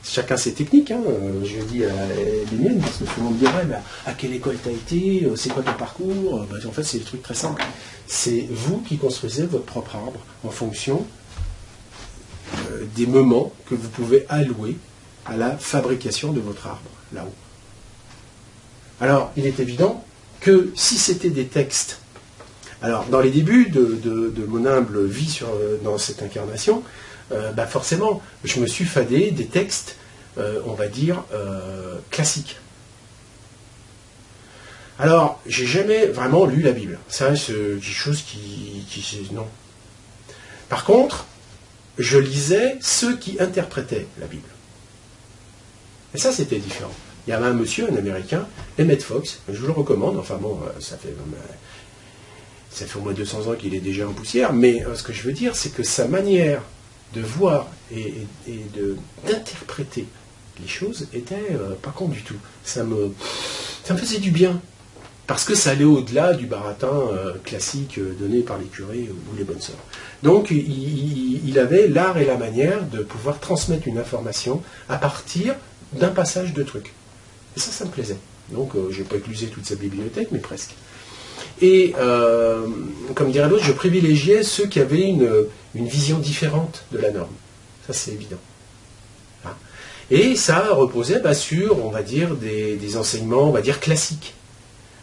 chacun ses techniques, hein. Je dis les miennes, parce que tout le monde dirait, bah, à quelle école tu as été, c'est quoi ton parcours, bah, en fait c'est des trucs très simples. C'est vous qui construisez votre propre arbre en fonction des moments que vous pouvez allouer à la fabrication de votre arbre, là-haut. Alors, il est évident que si c'était des textes, alors dans les débuts de mon humble vie dans cette incarnation, bah forcément, je me suis fadé des textes, on va dire, classiques. Alors, j'ai jamais vraiment lu la Bible. Ça, c'est quelque chose qui non. Par contre, je lisais ceux qui interprétaient la Bible. Et ça, c'était différent. Il y avait un monsieur, un Américain, Emmett Fox, je vous le recommande, enfin bon, ça fait au moins 200 ans qu'il est déjà en poussière, mais ce que je veux dire, c'est que sa manière de voir et d'interpréter les choses était pas con du tout. Ça me faisait du bien, parce que ça allait au-delà du baratin classique donné par les curés ou les bonnes sœurs. Donc il avait l'art et la manière de pouvoir transmettre une information à partir d'un passage de trucs. Et ça me plaisait. Donc je n'ai pas éclusé toute sa bibliothèque, mais presque. Et comme dirait l'autre, je privilégiais ceux qui avaient une vision différente de la norme. Ça, c'est évident. Hein. Et ça reposait sur, on va dire, des enseignements, on va dire, classiques.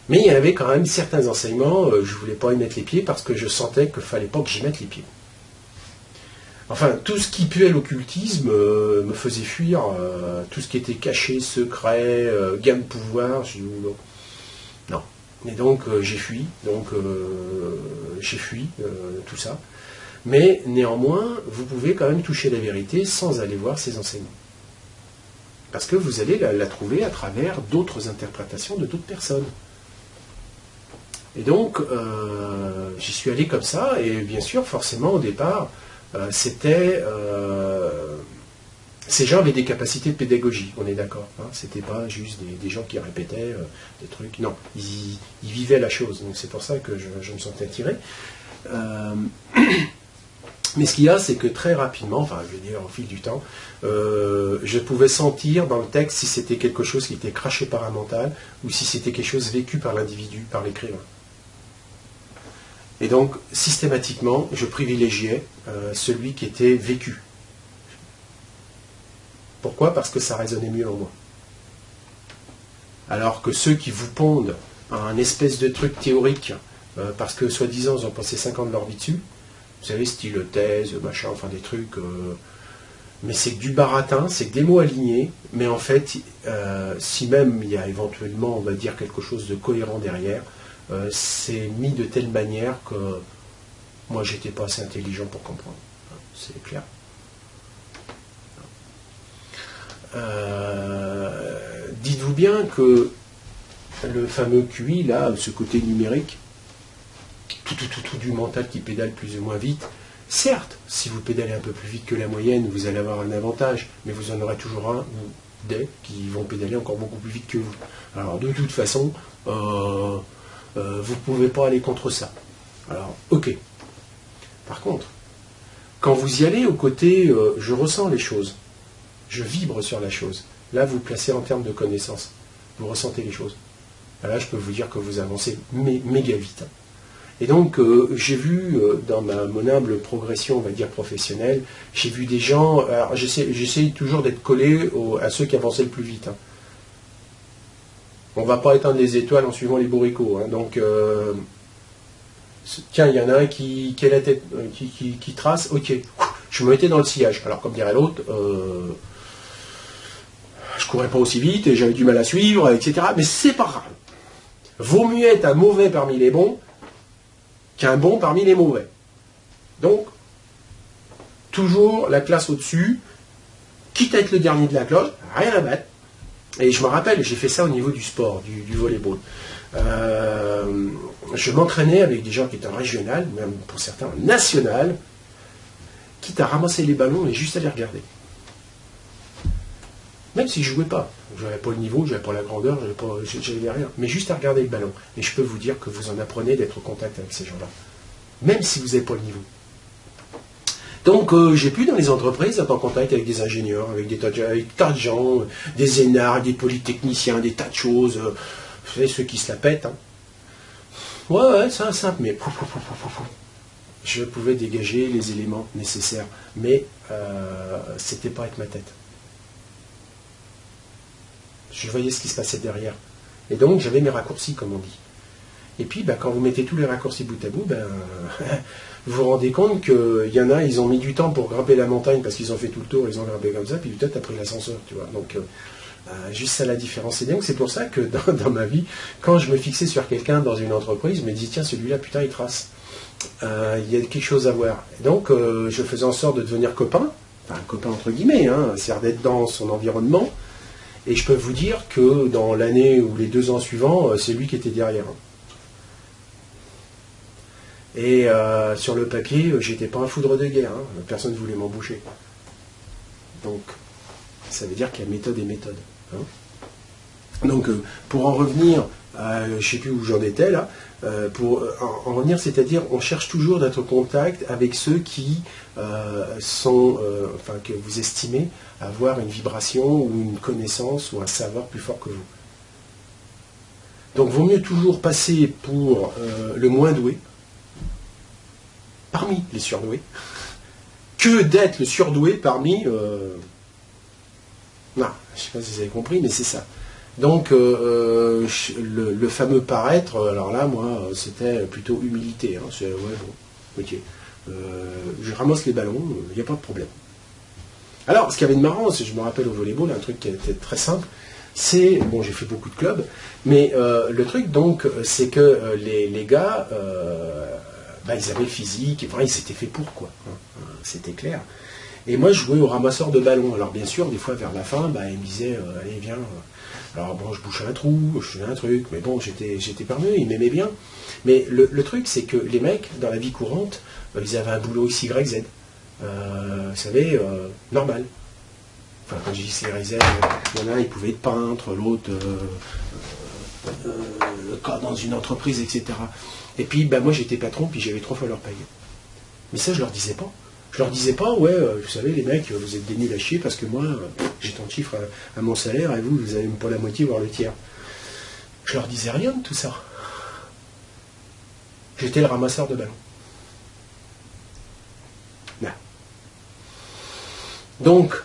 Mais il y avait quand même certains enseignements, je ne voulais pas y mettre les pieds parce que je sentais qu'il ne fallait pas que j'y mette les pieds. Enfin, tout ce qui puait l'occultisme me faisait fuir, tout ce qui était caché, secret, gamme pouvoir, je dis non. Non. Et donc j'ai fui, tout ça. Mais néanmoins, vous pouvez quand même toucher la vérité sans aller voir ces enseignements. Parce que vous allez la trouver à travers d'autres interprétations de d'autres personnes. Et donc, j'y suis allé comme ça, et bien sûr, forcément, au départ, ces gens avaient des capacités de pédagogie, on est d'accord. Hein, c'était pas juste des gens qui répétaient des trucs. Non, ils vivaient la chose. Donc c'est pour ça que je me sentais attiré. Mais ce qu'il y a, c'est que très rapidement, enfin, je veux dire, au fil du temps, je pouvais sentir dans le texte si c'était quelque chose qui était craché par un mental ou si c'était quelque chose vécu par l'individu, par l'écrivain. Et donc, systématiquement, je privilégiais celui qui était vécu. Pourquoi? Parce que ça résonnait mieux en moi. Alors que ceux qui vous pondent un espèce de truc théorique, parce que soi-disant ils ont passé 5 ans de leur vie dessus, vous savez, style thèse, machin, enfin des trucs, mais c'est que du baratin, c'est que des mots alignés, mais en fait, si même il y a éventuellement, on va dire, quelque chose de cohérent derrière, c'est mis de telle manière que moi j'étais pas assez intelligent pour comprendre. C'est clair. Dites-vous bien que le fameux QI, là, ce côté numérique, tout du mental qui pédale plus ou moins vite, certes, si vous pédalez un peu plus vite que la moyenne, vous allez avoir un avantage, mais vous en aurez toujours un ou des qui vont pédaler encore beaucoup plus vite que vous. Alors de toute façon, vous ne pouvez pas aller contre ça. Alors, ok. Par contre, quand vous y allez au côté, je ressens les choses, je vibre sur la chose, là vous placez en termes de connaissance, vous ressentez les choses. Là, je peux vous dire que vous avancez méga vite. Et donc, j'ai vu, dans mon humble progression, on va dire, professionnelle, j'ai vu des gens, alors j'essaie toujours d'être collé à ceux qui avançaient le plus vite. Hein. On ne va pas éteindre les étoiles en suivant les bourricots. Hein. Donc, tiens, il y en a un qui a la tête, qui trace, ok, je me mettais dans le sillage. Alors, comme dirait l'autre, je courais pas aussi vite et j'avais du mal à suivre, etc. Mais c'est pas grave. Vaut mieux être un mauvais parmi les bons qu'un bon parmi les mauvais. Donc, toujours la classe au-dessus, quitte à être le dernier de la cloche, rien à battre. Et je me rappelle, j'ai fait ça au niveau du sport, du volleyball. Je m'entraînais avec des gens qui étaient en régional, même pour certains en national, quitte à ramasser les ballons et juste à les regarder. Même si je ne jouais pas. Je n'avais pas le niveau, je n'avais pas la grandeur, je n'avais rien. Mais juste à regarder le ballon. Et je peux vous dire que vous en apprenez d'être en contact avec ces gens-là. Même si vous n'avez pas le niveau. Donc j'ai pu dans les entreprises être en contact avec des ingénieurs, avec des tas de gens, des énarques, des polytechniciens, des tas de choses. Vous savez, ceux qui se la pètent. Hein. Ouais, c'est un simple, mais je pouvais dégager les éléments nécessaires. Mais c'était pas avec ma tête. Je voyais ce qui se passait derrière. Et donc, j'avais mes raccourcis, comme on dit. Et puis, quand vous mettez tous les raccourcis bout à bout, vous vous rendez compte qu'il y en a, ils ont mis du temps pour grimper la montagne parce qu'ils ont fait tout le tour, ils ont grimpé comme ça, puis peut-être après l'ascenseur, tu vois. Donc, juste ça la différence. Et donc, c'est pour ça que dans ma vie, quand je me fixais sur quelqu'un dans une entreprise, je me disais, tiens, celui-là, putain, il trace. Il y a quelque chose à voir. Et donc, je faisais en sorte de devenir copain, enfin, copain entre guillemets, hein, c'est-à-dire d'être dans son environnement. Et je peux vous dire que dans l'année ou les 2 ans suivants, c'est lui qui était derrière. Et sur le papier, j'étais pas un foudre de guerre. Hein. Personne ne voulait m'embaucher. Donc, ça veut dire qu'il y a méthode et méthode. Hein. Donc, pour en revenir, je ne sais plus où j'en étais là, pour en revenir, c'est-à-dire on cherche toujours d'être en contact avec ceux qui sont, que vous estimez avoir une vibration ou une connaissance ou un savoir plus fort que vous. Donc, vaut mieux toujours passer pour le moins doué, parmi les surdoués, que d'être le surdoué parmi... Non, je ne sais pas si vous avez compris, mais c'est ça. Donc, le fameux paraître, alors là, moi, c'était plutôt humilité. Hein. C'est, ouais, bon, ok. Je ramasse les ballons, il n'y a pas de problème. Alors, ce qu'il y avait de marrant, je me rappelle au volleyball, un truc qui était très simple, c'est, bon, j'ai fait beaucoup de clubs, mais le truc, donc, c'est que les gars, ils avaient le physique, et voilà, ils s'étaient fait pour, quoi. Hein, c'était clair. Et moi, je jouais au ramasseur de ballons. Alors, bien sûr, des fois, vers la fin, ils me disaient, allez, viens. Alors, bon, je bouchais un trou, je faisais un truc, mais bon, j'étais parmi eux, ils m'aimaient bien. Mais le truc, c'est que les mecs, dans la vie courante, ils avaient un boulot XYZ. Vous savez, normal. Enfin, quand je dis XYZ, il y en a un, il pouvait être peintre, l'autre, dans une entreprise, etc. Et puis, moi, j'étais patron, puis j'avais 3 fois leur paye. Mais ça, je leur disais pas. Je leur disais pas, ouais, vous savez, les mecs, vous êtes des nuls à chier parce que moi, j'ai tant de chiffres à mon salaire et vous avez même pas la moitié, voire le tiers. Je leur disais rien de tout ça. J'étais le ramasseur de ballons. Non. Donc,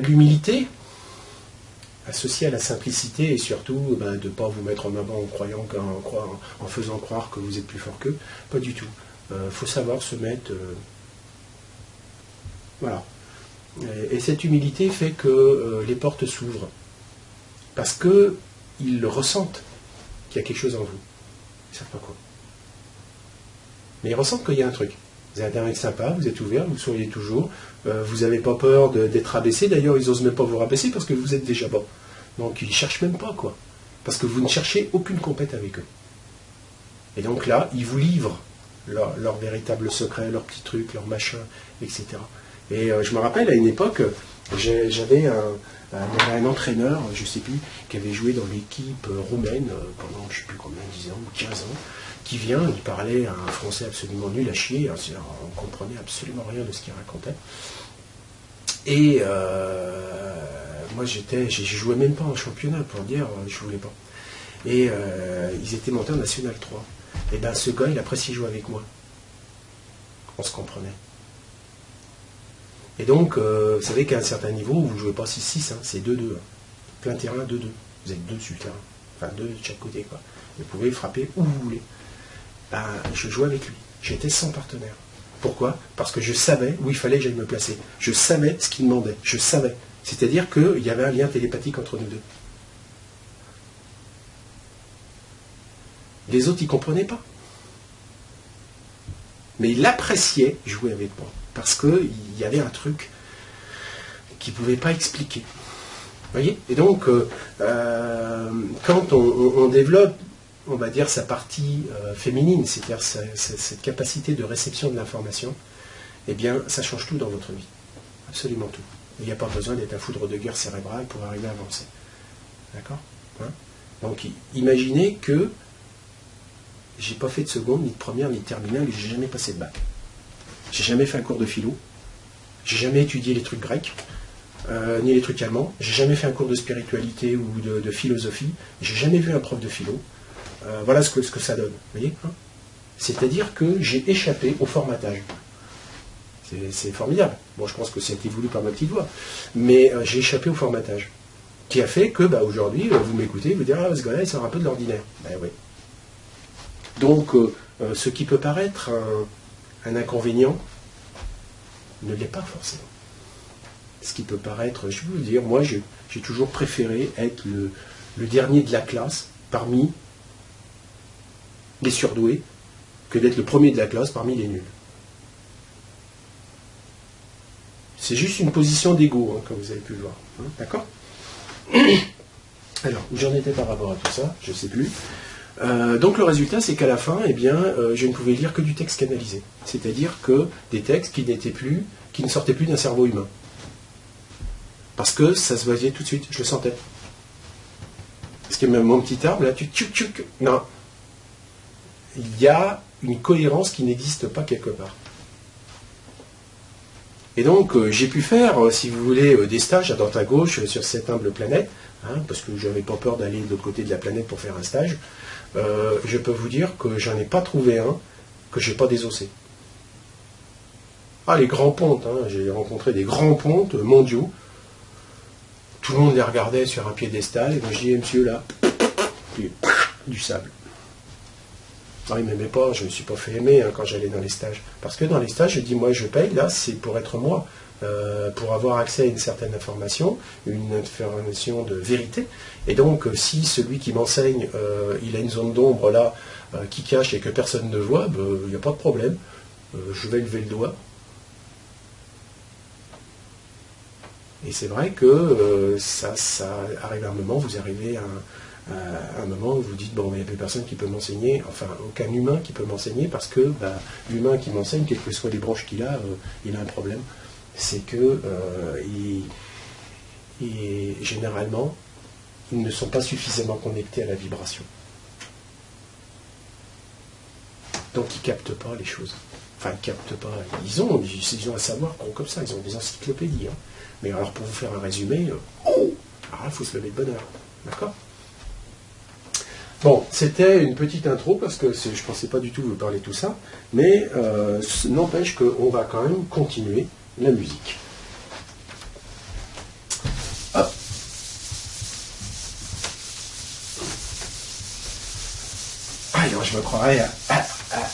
l'humilité, associée à la simplicité et surtout de ne pas vous mettre en avant en faisant croire que vous êtes plus fort qu'eux, pas du tout. Faut savoir se mettre... Voilà. Et cette humilité fait que les portes s'ouvrent. Parce qu'ils le ressentent qu'il y a quelque chose en vous. Ils ne savent pas quoi. Mais ils ressentent qu'il y a un truc. Vous êtes un mec sympa, vous êtes ouvert, vous souriez toujours, vous n'avez pas peur d'être abaissé. D'ailleurs, ils n'osent même pas vous rabaisser parce que vous êtes déjà bas. Donc, ils ne cherchent même pas, quoi. Parce que vous ne cherchez aucune compète avec eux. Et donc là, ils vous livrent leur véritable secret, leurs petits trucs, leurs machins, etc. Et je me rappelle, à une époque, j'avais un entraîneur, je ne sais plus, qui avait joué dans l'équipe roumaine pendant, je ne sais plus combien, 10 ans ou 15 ans, qui vient, il parlait un français absolument nul à chier, on ne comprenait absolument rien de ce qu'il racontait. Et moi, je jouais même pas en championnat, pour dire, je ne voulais pas. Et ils étaient montés en National 3. Et bien, ce gars, il appréciait jouer avec moi. On se comprenait. Et donc, vous savez qu'à un certain niveau, vous ne jouez pas 6-6, hein, c'est 2-2. Hein. Plein terrain, 2-2. Vous êtes 2 sur le terrain. Enfin, 2 de chaque côté, quoi. Vous pouvez frapper où vous voulez. Je jouais avec lui. J'étais sans partenaire. Pourquoi? Parce que je savais où il fallait que j'aille me placer. Je savais ce qu'il demandait. Je savais. C'est-à-dire qu'il y avait un lien télépathique entre nous deux. Les autres, ils ne comprenaient pas. Mais il appréciait jouer avec moi. Parce qu'il y avait un truc qu'il ne pouvait pas expliquer. Vous voyez? Et donc, quand on développe, on va dire, sa partie féminine, c'est-à-dire cette capacité de réception de l'information, eh bien, ça change tout dans votre vie. Absolument tout. Il n'y a pas besoin d'être un foudre de guerre cérébrale pour arriver à avancer. D'accord? Hein? Donc, imaginez que j'ai pas fait de seconde, ni de première, ni de terminale, et j'ai jamais passé de bac. J'ai jamais fait un cours de philo, j'ai jamais étudié les trucs grecs, ni les trucs allemands, j'ai jamais fait un cours de spiritualité ou de philosophie, j'ai jamais vu un prof de philo. Voilà ce que ça donne. Vous voyez, hein? C'est-à-dire que j'ai échappé au formatage. C'est formidable. Bon, je pense que ça a été voulu par ma petite voix, mais j'ai échappé au formatage, qui a fait que aujourd'hui, vous m'écoutez, vous direz, ah, ce gars-là, il sort un peu de l'ordinaire. Ben oui. Donc, ce qui peut paraître un inconvénient ne l'est pas forcément. Ce qui peut paraître, je peux vous dire, moi j'ai toujours préféré être le dernier de la classe parmi les surdoués que d'être le premier de la classe parmi les nuls. C'est juste une position d'ego, hein, comme vous avez pu le voir. Hein, d'accord? Alors, où j'en étais par rapport à tout ça, je ne sais plus. Donc le résultat, c'est qu'à la fin, eh bien, je ne pouvais lire que du texte canalisé. C'est-à-dire que des textes qui ne sortaient plus d'un cerveau humain. Parce que ça se voyait tout de suite, je le sentais. Parce que même mon petit arbre, là, non. Il y a une cohérence qui n'existe pas quelque part. Et donc, j'ai pu faire, si vous voulez, des stages à droite à gauche sur cette humble planète, hein, parce que je n'avais pas peur d'aller de l'autre côté de la planète pour faire un stage. Je peux vous dire que j'en ai pas trouvé un que je n'ai pas désossé. Ah, les grands pontes, hein, j'ai rencontré des grands pontes mondiaux. Tout le monde les regardait sur un piédestal, et moi je dis, monsieur, là, puis, du sable. Non, il ne m'aimait pas, je ne me suis pas fait aimer hein, quand j'allais dans les stages. Parce que dans les stages, je dis, moi je paye, là, c'est pour être moi. Pour avoir accès à une certaine information, une information de vérité. Et donc, si celui qui m'enseigne, il a une zone d'ombre là, qui cache et que personne ne voit, il n'y a pas de problème. Je vais lever le doigt. Et c'est vrai que ça arrive à un moment, vous arrivez à un moment où vous dites, bon, il n'y a plus personne qui peut m'enseigner, enfin, aucun humain qui peut m'enseigner, parce que l'humain qui m'enseigne, quelles que soient les branches qu'il a, il a un problème. C'est que généralement, ils ne sont pas suffisamment connectés à la vibration. Donc ils ne captent pas les choses. Enfin, ils ne captent pas. Ils ont un savoir comme ça, ils ont des encyclopédies. Hein. Mais alors, pour vous faire un résumé, alors là, il faut se lever de bonne heure. D'accord ? Bon, c'était une petite intro, parce que je ne pensais pas du tout vous parler de tout ça, mais n'empêche qu'on va quand même continuer la musique. Hop. Ah, alors je me croirais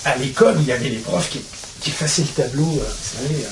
à l'école où il y avait les profs qui effaçaient le tableau, vous savez.